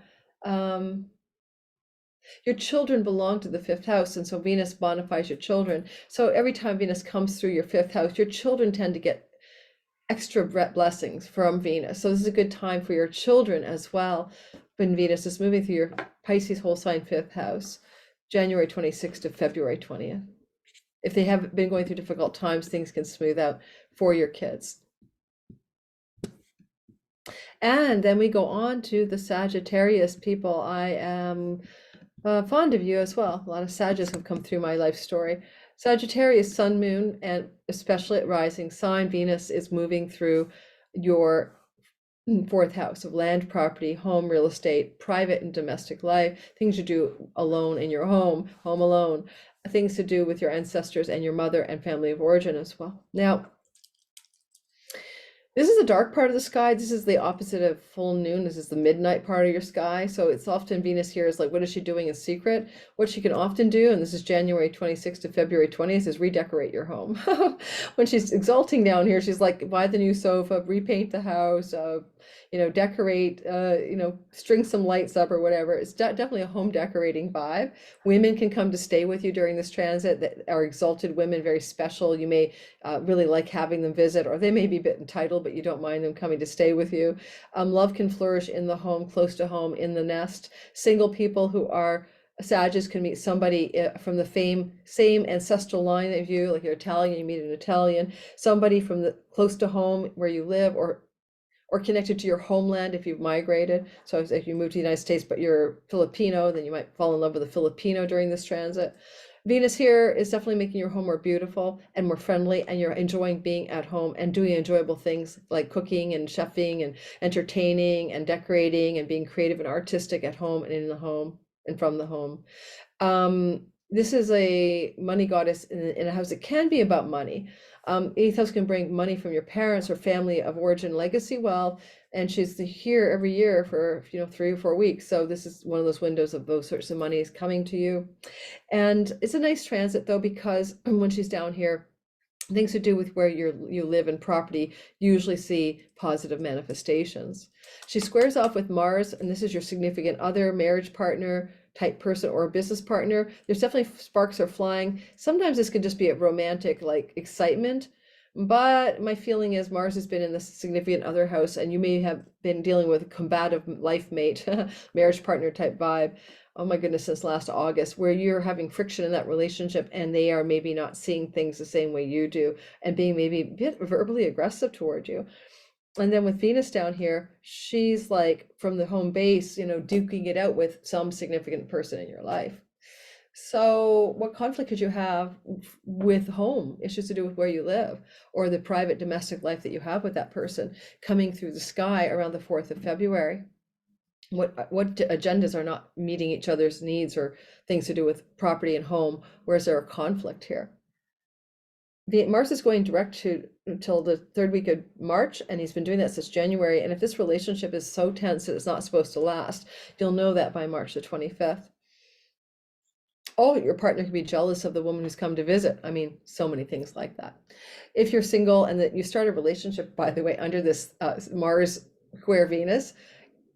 [SPEAKER 1] Your children belong to the fifth house, and so Venus bonifies your children. So every time Venus comes through your fifth house, your children tend to get extra blessings from Venus. So this is a good time for your children as well when Venus is moving through your Pisces whole sign fifth house, January 26th to February 20th. If they have been going through difficult times, things can smooth out for your kids. And then we go on to the Sagittarius people. I am fond of you as well. A lot of Sagittarius have come through my life story. Sagittarius, sun, moon, and especially at rising sign, Venus is moving through your fourth house of land, property, home, real estate, private and domestic life, things you do alone in your home alone, things to do with your ancestors and your mother and family of origin as well. Now, this is the dark part of the sky. This is the opposite of full moon. This is the midnight part of your sky. So it's often Venus here is like, what is she doing in secret? What she can often do, and this is January 26th to February 20th, is redecorate your home. When she's exalting down here, she's like, buy the new sofa, repaint the house, decorate, string some lights up or whatever. It's definitely a home decorating vibe. Women can come to stay with you during this transit that are exalted women, very special. You may really like having them visit, or they may be a bit entitled, but you don't mind them coming to stay with you. Love can flourish in the home, close to home, in the nest. Single people who are Sagittarius can meet somebody from the same ancestral line of you, like you're Italian, you meet an Italian, somebody from the close to home where you live, or connected to your homeland if you've migrated. So if you move to the United States, but you're Filipino, then you might fall in love with a Filipino during this transit. Venus here is definitely making your home more beautiful and more friendly, and you're enjoying being at home and doing enjoyable things like cooking and chefing and entertaining and decorating and being creative and artistic at home and in the home and from the home. This is a money goddess in a house. It can be about money. Eighth house can bring money from your parents or family of origin, legacy wealth, and she's here every year for 3 or 4 weeks. So this is one of those windows of those sorts of money is coming to you. And it's a nice transit though, because when she's down here, things to do with where you live and property usually see positive manifestations. She squares off with Mars, and this is your significant other, marriage partner type person, or a business partner. There's definitely sparks are flying. Sometimes this could just be a romantic like excitement, but my feeling is Mars has been in the significant other house, and you may have been dealing with a combative life mate, marriage partner type vibe. Oh my goodness, since last August, where you're having friction in that relationship and they are maybe not seeing things the same way you do and being maybe a bit verbally aggressive toward you. And then with Venus down here, she's like from the home base, duking it out with some significant person in your life. So what conflict could you have with home issues to do with where you live, or the private domestic life that you have with that person coming through the sky around the 4th of February? What agendas are not meeting each other's needs, or things to do with property and home? Where's there a conflict here? Mars is going direct until the 3rd week of March, and he's been doing that since January. And if this relationship is so tense that it's not supposed to last, you'll know that by March the 25th. Oh, your partner could be jealous of the woman who's come to visit. I mean, so many things like that. If you're single and that you start a relationship, by the way, under this Mars square Venus,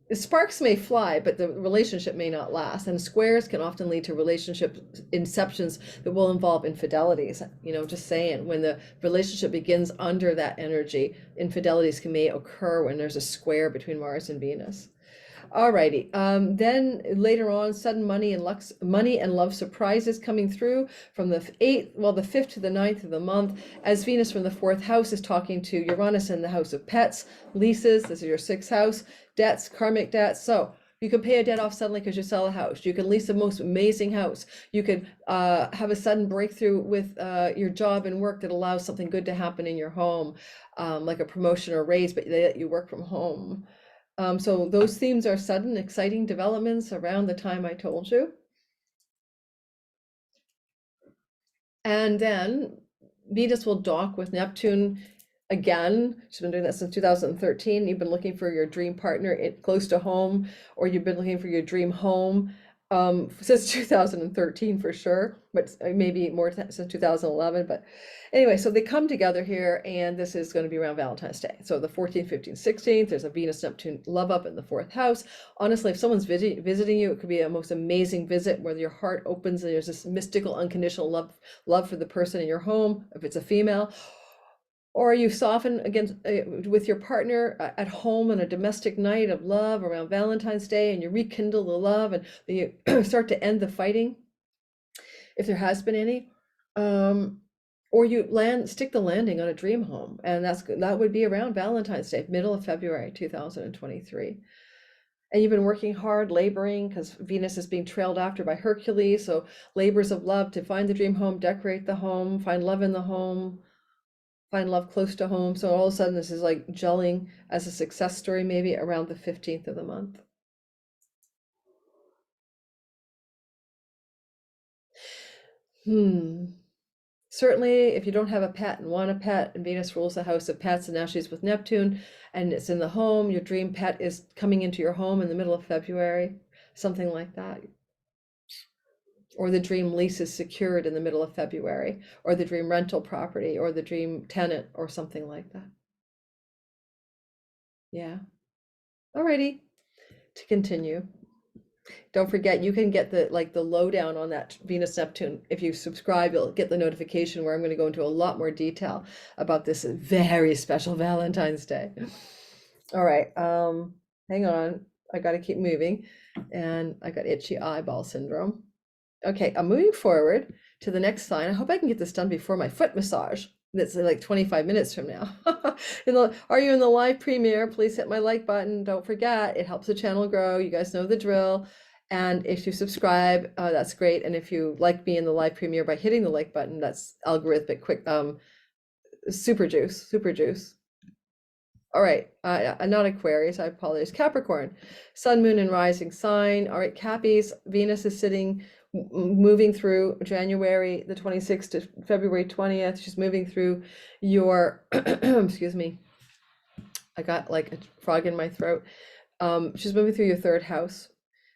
[SPEAKER 1] the sparks may fly, but the relationship may not last. And squares can often lead to relationship inceptions that will involve infidelities. Just saying, when the relationship begins under that energy, infidelities may occur when there's a square between Mars and Venus. Alrighty. Then later on, sudden money and love surprises coming through from the 8th, well, the 5th to the 9th of the month, as Venus from the 4th house is talking to Uranus in the house of pets, leases. This is your 6th house, debts, karmic debts. So you can pay a debt off suddenly because you sell a house. You can lease the most amazing house. You could have a sudden breakthrough with your job and work that allows something good to happen in your home, like a promotion or raise, but they let you work from home. So those themes are sudden, exciting developments around the time I told you. And then Venus will dock with Neptune again. She's been doing that since 2013. You've been looking for your dream partner close to home, or you've been looking for your dream home since 2013 for sure, but maybe more since 2011. But anyway, so they come together here, and this is going to be around Valentine's Day. So the 14th, 15th, 16th, there's a Venus-Neptune love up in the 4th house. Honestly, if someone's visiting you, it could be a most amazing visit where your heart opens and there's this mystical, unconditional love for the person in your home, if it's a female. Or you soften against with your partner at home on a domestic night of love around Valentine's Day, and you rekindle the love, and you start to end the fighting, if there has been any. Or you stick the landing on a dream home, and that would be around Valentine's Day, middle of February 2023. And you've been working hard, laboring, because Venus is being trailed after by Hercules. So labors of love to find the dream home, decorate the home, find love in the home, find love close to home. So all of a sudden this is like gelling as a success story, maybe around the 15th of the month. Certainly, if you don't have a pet and want a pet, and Venus rules the house of pets, and now she's with Neptune, and it's in the home, your dream pet is coming into your home in the middle of February, something like that. Or the dream lease is secured in the middle of February, or the dream rental property, or the dream tenant, or something like that. Yeah. Alrighty, to continue. Don't forget, you can get the lowdown on that Venus Neptune. If you subscribe, you'll get the notification where I'm going to go into a lot more detail about this very special Valentine's Day. All right, hang on. I got to keep moving, and I got itchy eyeball syndrome. Okay, I'm moving forward to the next sign. I hope I can get this done before my foot massage. That's like 25 minutes from now. Are you in the live premiere? Please hit my like button. Don't forget, it helps the channel grow. You guys know the drill. And if you subscribe, that's great. And if you like me in the live premiere by hitting the like button, that's algorithmic quick, super juice. All right, not Aquarius, I apologize. Capricorn, sun, moon, and rising sign. All right, Cappies, Venus is moving through January the 26th to February 20th. She's moving through your, excuse me, I got like a frog in my throat. She's moving through your 3rd house.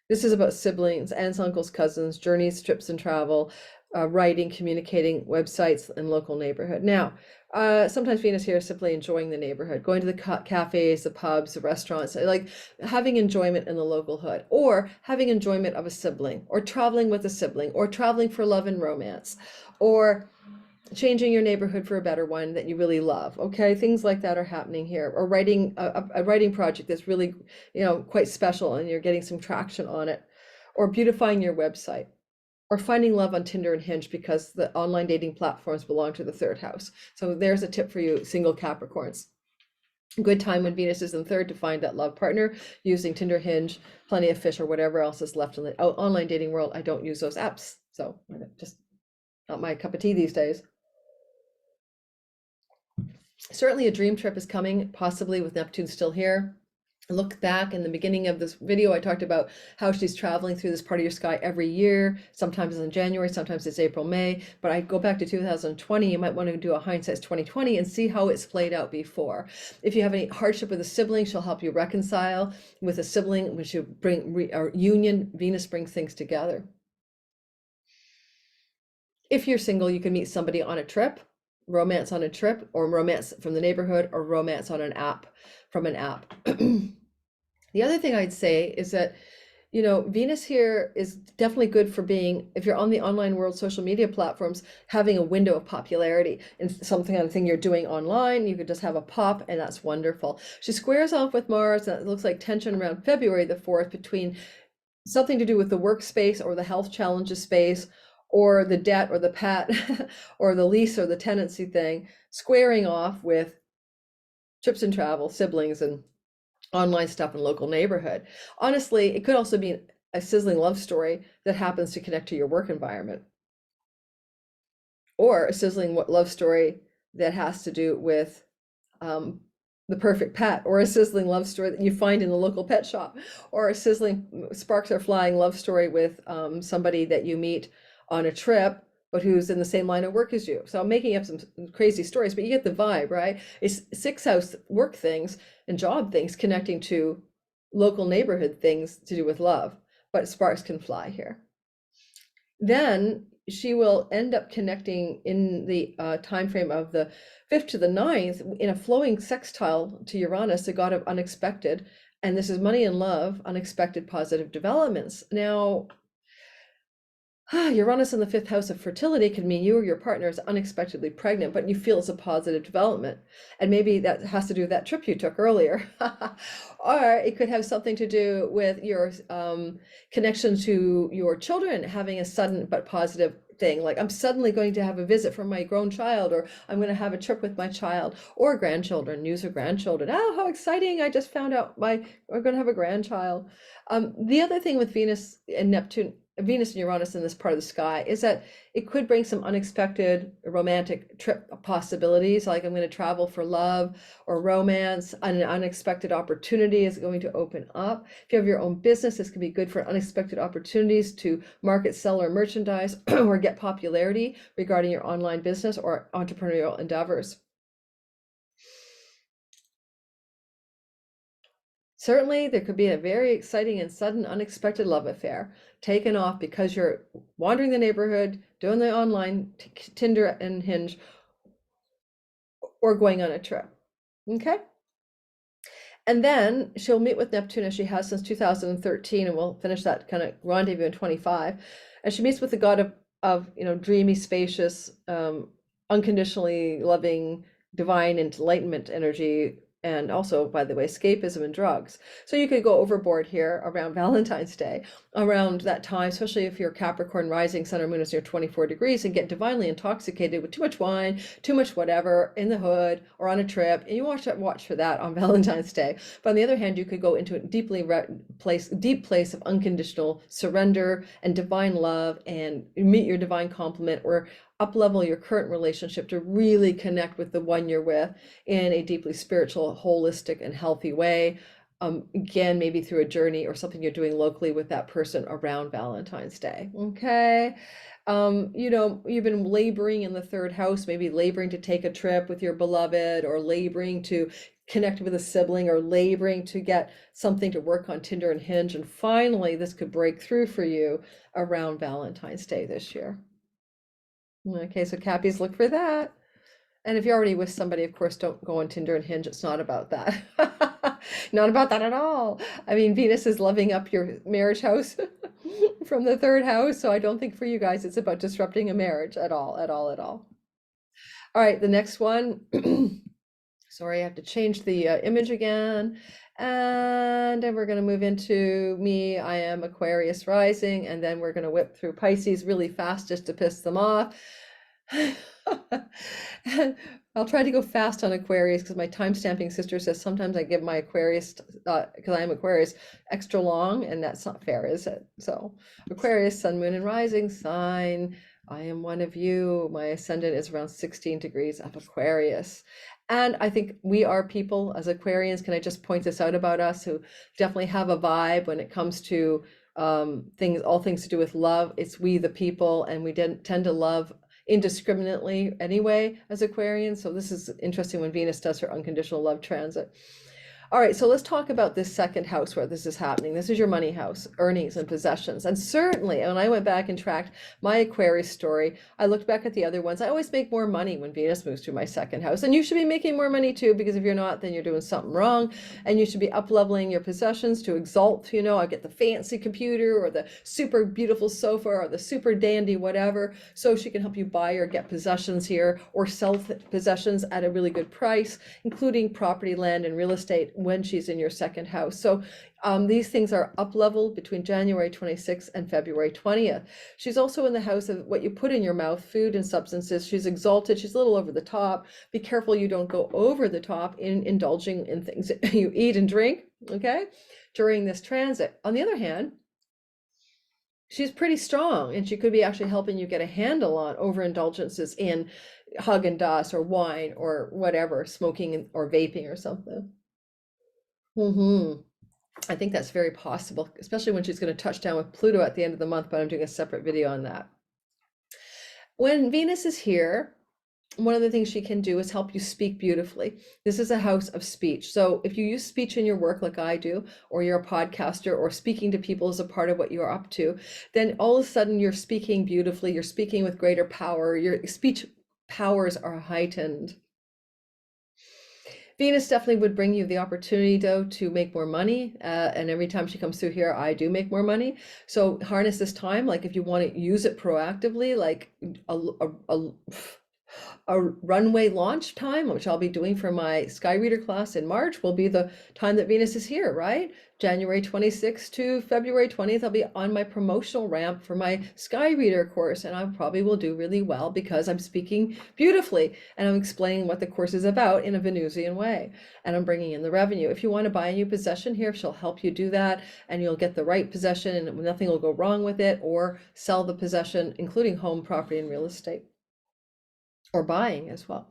[SPEAKER 1] This is about siblings, aunts, uncles, cousins, journeys, trips, and travel, writing, communicating, websites, and local neighborhood. Now, sometimes Venus here is simply enjoying the neighborhood, going to the cafes, the pubs, the restaurants, like having enjoyment in the local hood, or having enjoyment of a sibling, or traveling with a sibling, or traveling for love and romance, or changing your neighborhood for a better one that you really love. Okay, things like that are happening here. Or writing a writing project that's really, quite special, and you're getting some traction on it. Or beautifying your website. Or finding love on Tinder and Hinge, because the online dating platforms belong to the 3rd house. So there's a tip for you single Capricorns. Good time when Venus is in 3rd to find that love partner using Tinder, Hinge, Plenty of Fish, or whatever else is left in the online dating world. I don't use those apps, so just not my cup of tea these days. Certainly a dream trip is coming, possibly with Neptune still here. Look back in the beginning of this video, I talked about how she's traveling through this part of your sky every year. Sometimes it's in January, sometimes it's April, May. But I go back to 2020, you might want to do a hindsight 2020 and see how it's played out before. If you have any hardship with a sibling, she'll help you reconcile with a sibling, which you bring union. Venus brings things together. If you're single, you can meet somebody on a trip, romance on a trip, or romance from the neighborhood, or romance on an app, from an app. The other thing I'd say is that, You know, Venus here is definitely good for being, if you're on the online world, social media platforms, having a window of popularity and something on a thing you're doing online, you could just have a pop, and that's wonderful. She squares off with Mars, and it looks like tension around February the 4th between something to do with the workspace or the health challenges space or the debt or the pet or the lease or the tenancy thing, squaring off with trips and travel, siblings, and online stuff in local neighborhood. Honestly, it could also be a sizzling love story that happens to connect to your work environment, or a sizzling love story that has to do with um, the perfect pet, or a sizzling love story that you find in the local pet shop, or a sizzling sparks are flying love story with somebody that you meet on a trip, but who's in the same line of work as you. So I'm making up some crazy stories, but you get the vibe, right? It's sixth house work things and job things connecting to local neighborhood things to do with love, but sparks can fly here. Then she will end up connecting in the time frame of the 5th to the 9th in a flowing sextile to Uranus, the god of unexpected. And this is money and love, unexpected positive developments. Now, Uranus in the 5th house of fertility can mean you or your partner is unexpectedly pregnant, but you feel it's a positive development. And maybe that has to do with that trip you took earlier. Or it could have something to do with your connection to your children having a sudden but positive thing. Like, I'm suddenly going to have a visit from my grown child, or I'm going to have a trip with my child, or grandchildren, news of grandchildren. Oh, how exciting. I just found out we're going to have a grandchild. The other thing with Venus and Neptune, Venus and Uranus in this part of the sky, is that it could bring some unexpected romantic trip possibilities, like I'm going to travel for love or romance. An unexpected opportunity is going to open up. If you have your own business, this could be good for unexpected opportunities to market, sell, or merchandise or get popularity regarding your online business or entrepreneurial endeavors. Certainly, there could be a very exciting and sudden unexpected love affair taken off because you're wandering the neighborhood, doing the online Tinder and Hinge, or going on a trip. Okay? And then she'll meet with Neptune, as she has since 2013, and we'll finish that kind of rendezvous in 25. And she meets with the god of dreamy, spacious, unconditionally loving, divine enlightenment energy, and also, by the way, escapism and drugs. So you could go overboard here around Valentine's Day, around that time, especially if you're Capricorn rising, sun or moon is near 24 degrees, and get divinely intoxicated with too much wine, too much whatever in the hood or on a trip. And you watch for that on Valentine's Day. But on the other hand, you could go into a deep place of unconditional surrender and divine love, and meet your divine complement, or up-level your current relationship to really connect with the one you're with in a deeply spiritual, holistic, and healthy way. Again, maybe through a journey or something you're doing locally with that person around Valentine's Day. Okay. You've been laboring in the 3rd house, maybe laboring to take a trip with your beloved, or laboring to connect with a sibling, or laboring to get something to work on Tinder and Hinge. And finally, this could break through for you around Valentine's Day this year. Okay, so Cappies, look for that. And if you're already with somebody, of course, don't go on Tinder and Hinge. It's not about that. Not about that at all. I mean, Venus is loving up your marriage house from the 3rd house. So I don't think for you guys it's about disrupting a marriage at all, at all, at all. All right, the next one. Sorry, I have to change the image again. And then we're going to move into me. I am Aquarius rising, and then we're going to whip through Pisces really fast just to piss them off. I'll try to go fast on Aquarius because my time stamping sister says sometimes I give my Aquarius, because I am Aquarius, extra long, and that's not fair, is it? So Aquarius, sun, moon, and rising sign. I am one of you. My ascendant is around 16 degrees of Aquarius. And I think we are people as Aquarians, can I just point this out about us, who definitely have a vibe when it comes to all things to do with love. It's we the people, and we tend to love indiscriminately anyway as Aquarians. So this is interesting when Venus does her unconditional love transit. All right, so let's talk about this second house where this is happening. This is your money house, earnings and possessions. And certainly, when I went back and tracked my Aquarius story, I looked back at the other ones. I always make more money when Venus moves to my second house. And you should be making more money too, because if you're not, then you're doing something wrong. And you should be up leveling your possessions to exalt. You know, I get the fancy computer or the super beautiful sofa or the super dandy whatever. So she can help you buy or get possessions here or sell possessions at a really good price, including property, land, and real estate when she's in your second house. So these things are up leveled between January 26th and February 20th. She's also in the house of what you put in your mouth, food and substances. She's exalted. She's a little over the top. Be careful you don't go over the top in indulging in things that you eat and drink, okay, during this transit. On the other hand, she's pretty strong, and she could be actually helping you get a handle on overindulgences in Haagen-Dazs or wine or whatever, smoking or vaping or something. I think that's very possible, especially when she's going to touch down with Pluto at the end of the month, but I'm doing a separate video on that. When Venus is here, one of the things she can do is help you speak beautifully. This is a house of speech. So if you use speech in your work like I do, or you're a podcaster, or speaking to people is a part of what you're up to, then all of a sudden you're speaking beautifully, you're speaking with greater power, your speech powers are heightened. Venus definitely would bring you the opportunity, though, to make more money. And every time she comes through here, I do make more money. So harness this time. Like if you want to use it proactively, like a runway launch time, which I'll be doing for my Sky Reader class in March, will be the time that Venus is here, right? January 26th to February 20th, I'll be on my promotional ramp for my Sky Reader course, and I probably will do really well because I'm speaking beautifully and I'm explaining what the course is about in a Venusian way, and I'm bringing in the revenue. If you want to buy a new possession here, she'll help you do that, and you'll get the right possession and nothing will go wrong with it, or sell the possession, including home, property, and real estate, or buying as well.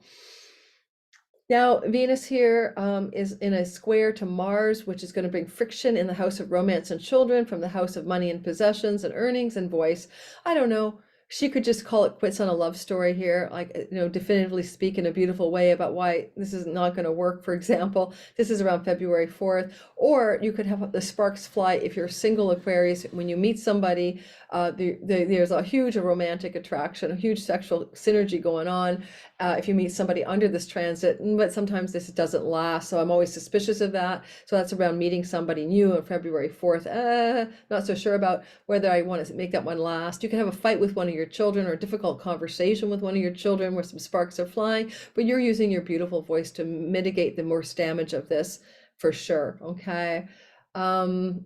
[SPEAKER 1] Now, Venus here is in a square to Mars, which is going to bring friction in the house of romance and children from the house of money and possessions and earnings and voice. I don't know. She could just call it quits on a love story here, like, you know, definitively speak in a beautiful way about why this is not going to work. For example, this is around February 4th, or you could have the sparks fly if you're single Aquarius. When you meet somebody, there's a huge romantic attraction, a huge sexual synergy going on. If you meet somebody under this transit, but sometimes this doesn't last. So I'm always suspicious of that. So that's around meeting somebody new on February 4th. Not so sure about whether I want to make that one last. You can have a fight with one of your children or a difficult conversation with one of your children where some sparks are flying, but you're using your beautiful voice to mitigate the worst damage of this for sure. Okay. And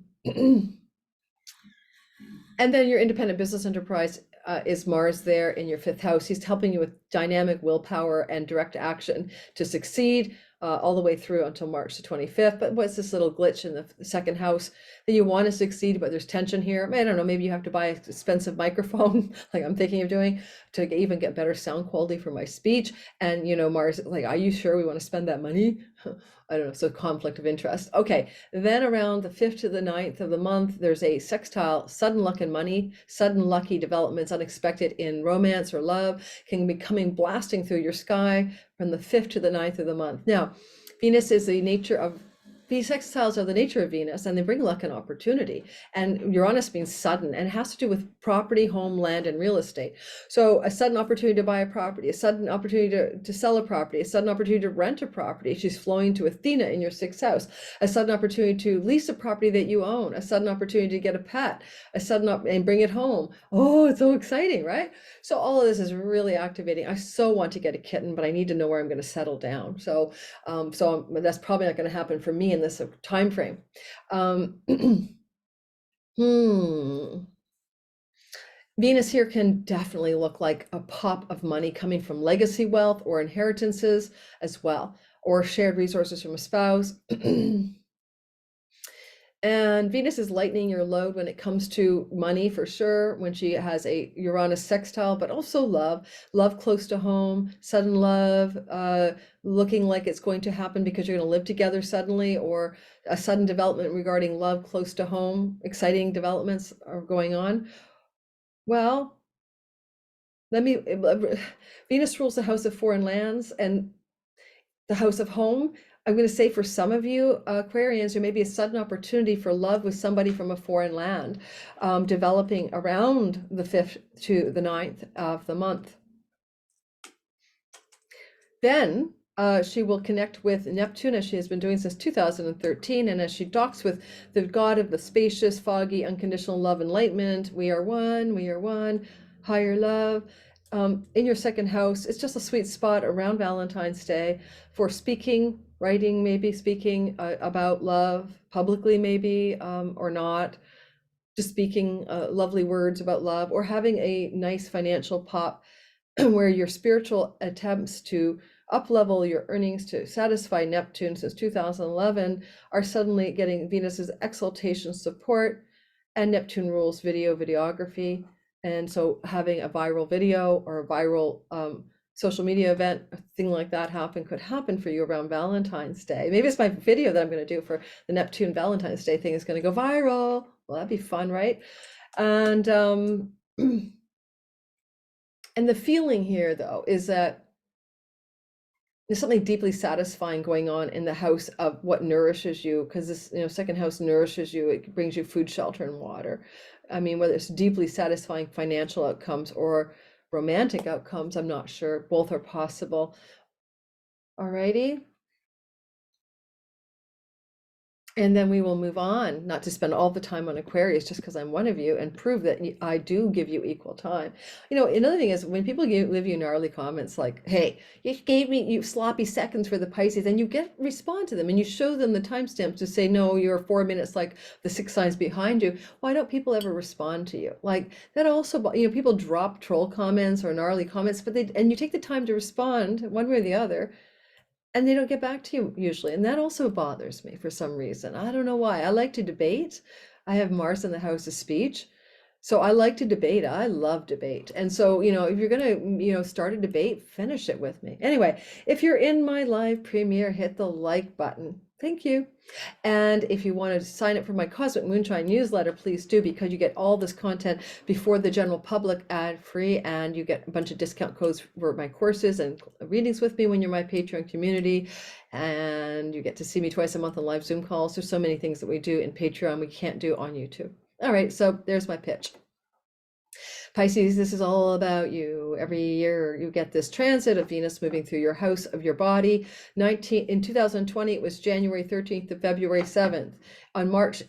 [SPEAKER 1] then your independent business enterprise is Mars there in your fifth house. He's helping you with dynamic willpower and direct action to succeed all the way through until March the 25th. But what's this little glitch in the second house that you want to succeed, but there's tension here? I don't know, maybe you have to buy an expensive microphone, like I'm thinking of doing, to even get better sound quality for my speech. And, you know, Mars, like, are you sure we want to spend that money? I don't know, so conflict of interest. Okay, then around the 5th to the 9th of the month, there's a sextile, sudden luck and money, sudden lucky developments, unexpected in romance or love, can be coming blasting through your sky from the 5th to the 9th of the month. Now, Venus is the nature of, these sextiles are the nature of Venus, and they bring luck and opportunity. And Uranus means sudden, and it has to do with property, home, land, and real estate. So a sudden opportunity to buy a property, a sudden opportunity to sell a property, a sudden opportunity to rent a property. She's flowing to Athena in your sixth house. A sudden opportunity to lease a property that you own, a sudden opportunity to get a pet, a sudden and bring it home. Oh, it's so exciting, right? So all of this is really activating. I so want to get a kitten, but I need to know where I'm going to settle down. So that's probably not going to happen for me in this time frame. Venus here can definitely look like a pop of money coming from legacy wealth or inheritances as well, or shared resources from a spouse. And Venus is lightening your load when it comes to money for sure, when she has a Uranus sextile, but also love close to home, sudden love, looking like it's going to happen because you're going to live together suddenly, or a sudden development regarding love close to home. Exciting developments are going on. Well, Venus rules the house of foreign lands and the house of home. I'm going to say for some of you Aquarians, there may be a sudden opportunity for love with somebody from a foreign land, developing around the 5th to the 9th of the month. Then she will connect with Neptune, as she has been doing since 2013. And as she docks with the god of the spacious, foggy, unconditional love, enlightenment, we are one, higher love. In your second house, it's just a sweet spot around Valentine's Day for speaking, writing, maybe speaking about love publicly, maybe, or not. Just speaking lovely words about love, or having a nice financial pop where your spiritual attempts to up-level your earnings to satisfy Neptune since 2011 are suddenly getting Venus's exaltation support, and Neptune rules videography. And so having a viral video or a viral social media event, a thing like that could happen for you around Valentine's Day. Maybe it's my video that I'm going to do for the Neptune Valentine's Day thing is going to go viral. Well, that'd be fun, right? And and the feeling here, though, is that there's something deeply satisfying going on in the house of what nourishes you, because this, second house nourishes you. It brings you food, shelter, and water. I mean, whether it's deeply satisfying financial outcomes or romantic outcomes, I'm not sure. Both are possible. Alrighty. And then we will move on, not to spend all the time on Aquarius just because I'm one of you, and prove that I do give you equal time. Another thing is when people leave you gnarly comments like, hey, you gave me you sloppy seconds for the Pisces, and you respond to them and you show them the timestamps to say, no, you're 4 minutes like the 6 signs behind you. Why don't people ever respond to you? Like that also, people drop troll comments or gnarly comments, and you take the time to respond one way or the other, and they don't get back to you usually. And that also bothers me for some reason. I don't know why. I like to debate. I have Mars in the house of speech. So I like to debate. I love debate. And so, if you're going to, start a debate, finish it with me. Anyway, if you're in my live premiere, hit the like button. Thank you. And if you want to sign up for my Cosmic Moonshine newsletter, please do, because you get all this content before the general public, ad-free, and you get a bunch of discount codes for my courses and readings with me when you're my Patreon community. And you get to see me twice a month on live Zoom calls. There's so many things that we do in Patreon we can't do on YouTube. All right, so there's my pitch. Pisces, this is all about you. Every year you get this transit of Venus moving through your house of your body. In 2020, it was January 13th to February 7th.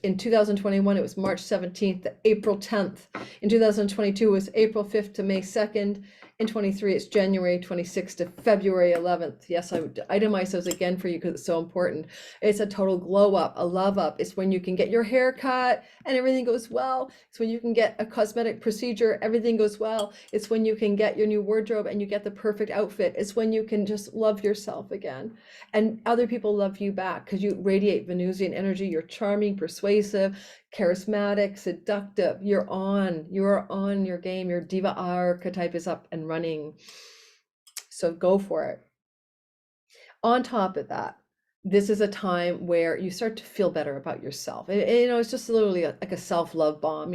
[SPEAKER 1] In 2021, it was March 17th to April 10th. In 2022, it was April 5th to May 2nd. In 23, it's January 26th to February 11th. Yes, I would itemize those again for you because it's so important. It's a total glow up, a love up. It's when you can get your hair cut and everything goes well. It's when you can get a cosmetic procedure, everything goes well. It's when you can get your new wardrobe and you get the perfect outfit. It's when you can just love yourself again. And other people love you back because you radiate Venusian energy. You're charming, persuasive, charismatic, seductive. You're on your game. Your diva archetype is up and running. So go for it. On top of that, this is a time where you start to feel better about yourself. It's just literally like a self-love bomb,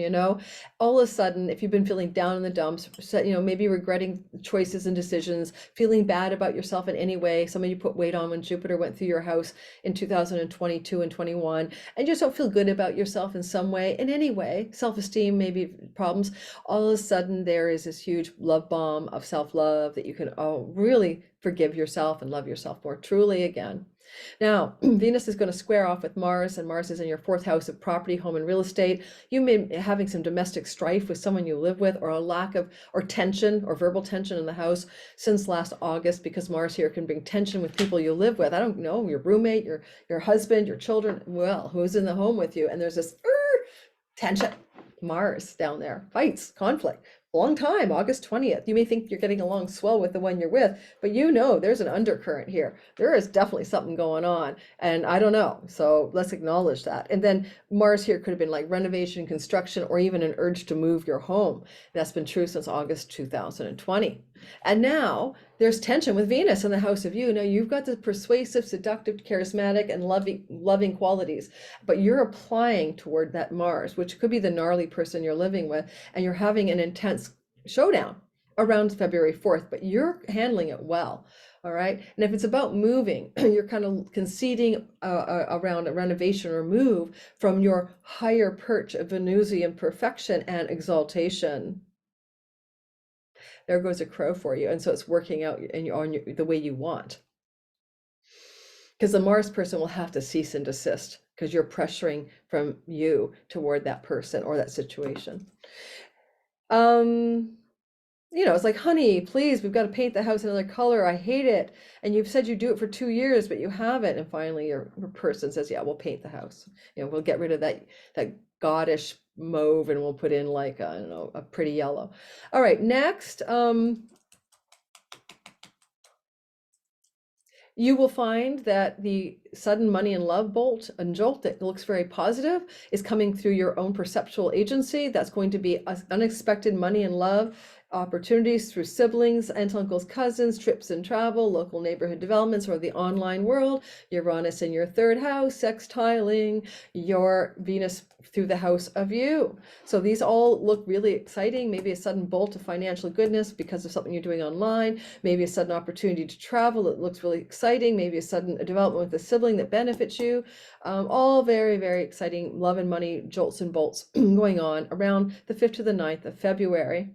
[SPEAKER 1] all of a sudden, if you've been feeling down in the dumps, maybe regretting choices and decisions, feeling bad about yourself in any way. Some of you put weight on when Jupiter went through your house in 2022 and 21, and you just don't feel good about yourself in some way, in any way, self-esteem, maybe problems. All of a sudden, there is this huge love bomb of self-love that you can really forgive yourself and love yourself more truly again. Now, Venus is going to square off with Mars, and Mars is in your 4th house of property, home, and real estate. You may be having some domestic strife with someone you live with, or a lack of, or tension, or verbal tension in the house since last August, because Mars here can bring tension with people you live with. I don't know, your roommate, your husband, your children, well, who's in the home with you? And there's this tension. Mars down there, fights, conflict. Long time, August 20th. You may think you're getting along swell with the one you're with, but there's an undercurrent here. There is definitely something going on, and I don't know. So let's acknowledge that. And then Mars here could have been like renovation, construction, or even an urge to move your home. That's been true since August 2020. And now there's tension with Venus in the house of you. Now you've got the persuasive, seductive, charismatic, and loving qualities, but you're applying toward that Mars, which could be the gnarly person you're living with, and you're having an intense showdown around February 4th, but you're handling it well. All right. And if it's about moving, you're kind of conceding around a renovation or move from your higher perch of Venusian perfection and exaltation. There goes a crow for you. And so it's working out the way you want. Because the Mars person will have to cease and desist because you're pressuring from you toward that person or that situation. It's like, honey, please, we've got to paint the house another color. I hate it. And you've said you do it for 2 years, but you haven't. And finally your person says, yeah, we'll paint the house. We'll get rid of that godish mauve and we'll put in like, I don't know, a pretty yellow. All right, next, you will find that the sudden money and love jolt that looks very positive is coming through your own perceptual agency. That's going to be unexpected money and love opportunities through siblings, aunts, uncles, cousins, trips and travel, local neighborhood developments, or the online world. Uranus in your third house, sextiling your Venus through the house of you. So these all look really exciting. Maybe a sudden bolt of financial goodness because of something you're doing online. Maybe a sudden opportunity to travel that looks really exciting. Maybe a sudden development with a sibling that benefits you. All very, very exciting love and money jolts and bolts going on around the 5th to the 9th of February.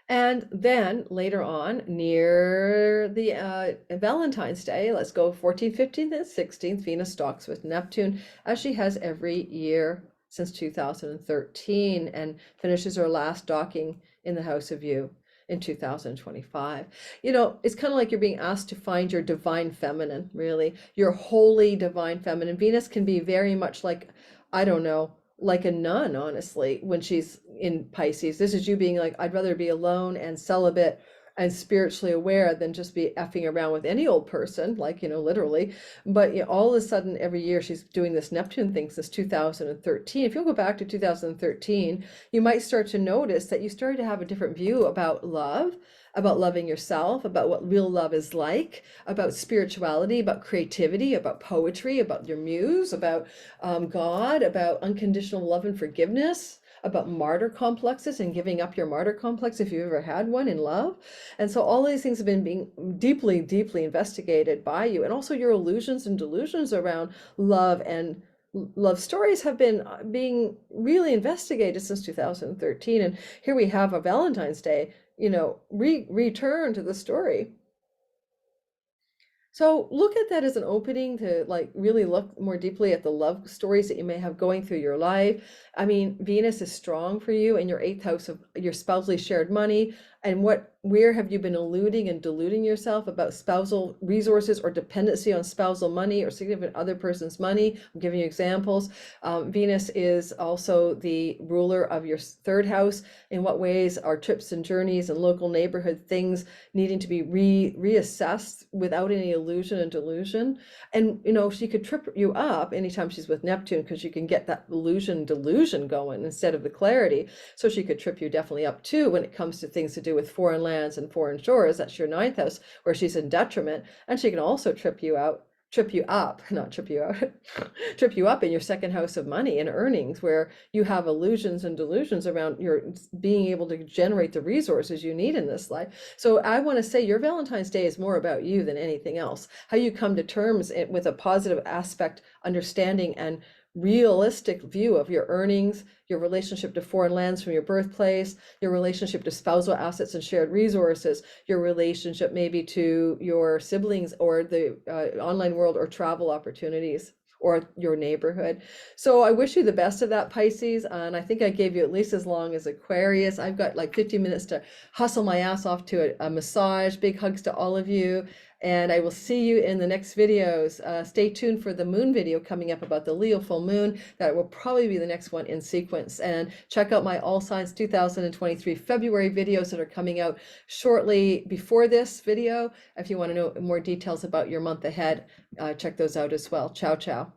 [SPEAKER 1] And then later on, near the Valentine's Day, let's go 14th, 15th, and 16th, Venus stalks with Neptune, as she has every year since 2013, and finishes her last docking in the house of you in 2025. It's kind of like you're being asked to find your divine feminine, really, your holy divine feminine. Venus can be very much like, I don't know, like a nun, honestly, when she's in Pisces. This is you being like, I'd rather be alone and celibate and spiritually aware than just be effing around with any old person, like, literally. But all of a sudden, every year she's doing this Neptune thing since 2013. If you'll go back to 2013, you might start to notice that you started to have a different view about love, about loving yourself, about what real love is like, about spirituality, about creativity, about poetry, about your muse, about God, about unconditional love and forgiveness, about martyr complexes and giving up your martyr complex if you've ever had one in love. And so all these things have been being deeply, deeply investigated by you. And also your illusions and delusions around love and love stories have been being really investigated since 2013. And here we have a Valentine's Day, return to the story. So look at that as an opening to like really look more deeply at the love stories that you may have going through your life. I mean, Venus is strong for you in your 8th house of your spousally shared money. And where have you been eluding and deluding yourself about spousal resources or dependency on spousal money or significant other person's money? I'm giving you examples. Venus is also the ruler of your 3rd house. In what ways are trips and journeys and local neighborhood things needing to be reassessed without any illusion and delusion? And, she could trip you up anytime she's with Neptune because you can get that illusion delusion going instead of the clarity. So she could trip you definitely up too when it comes to things to do with foreign lands and foreign shores. That's your 9th house where she's in detriment. And she can also trip you up trip you up in your 2nd house of money and earnings, where you have illusions and delusions around your being able to generate the resources you need in this life. So I want to say your Valentine's Day is more about you than anything else. How you come to terms with a positive aspect, understanding, and realistic view of your earnings, your relationship to foreign lands from your birthplace, your relationship to spousal assets and shared resources, your relationship maybe to your siblings or the online world or travel opportunities or your neighborhood. So I wish you the best of that, Pisces. And I think I gave you at least as long as Aquarius. I've got like 50 minutes to hustle my ass off to a massage. Big hugs to all of you. And I will see you in the next videos. Stay tuned for the moon video coming up about the Leo full moon. That will probably be the next one in sequence. And check out my All Signs 2023 February videos that are coming out shortly before this video. If you want to know more details about your month ahead, check those out as well. Ciao, ciao.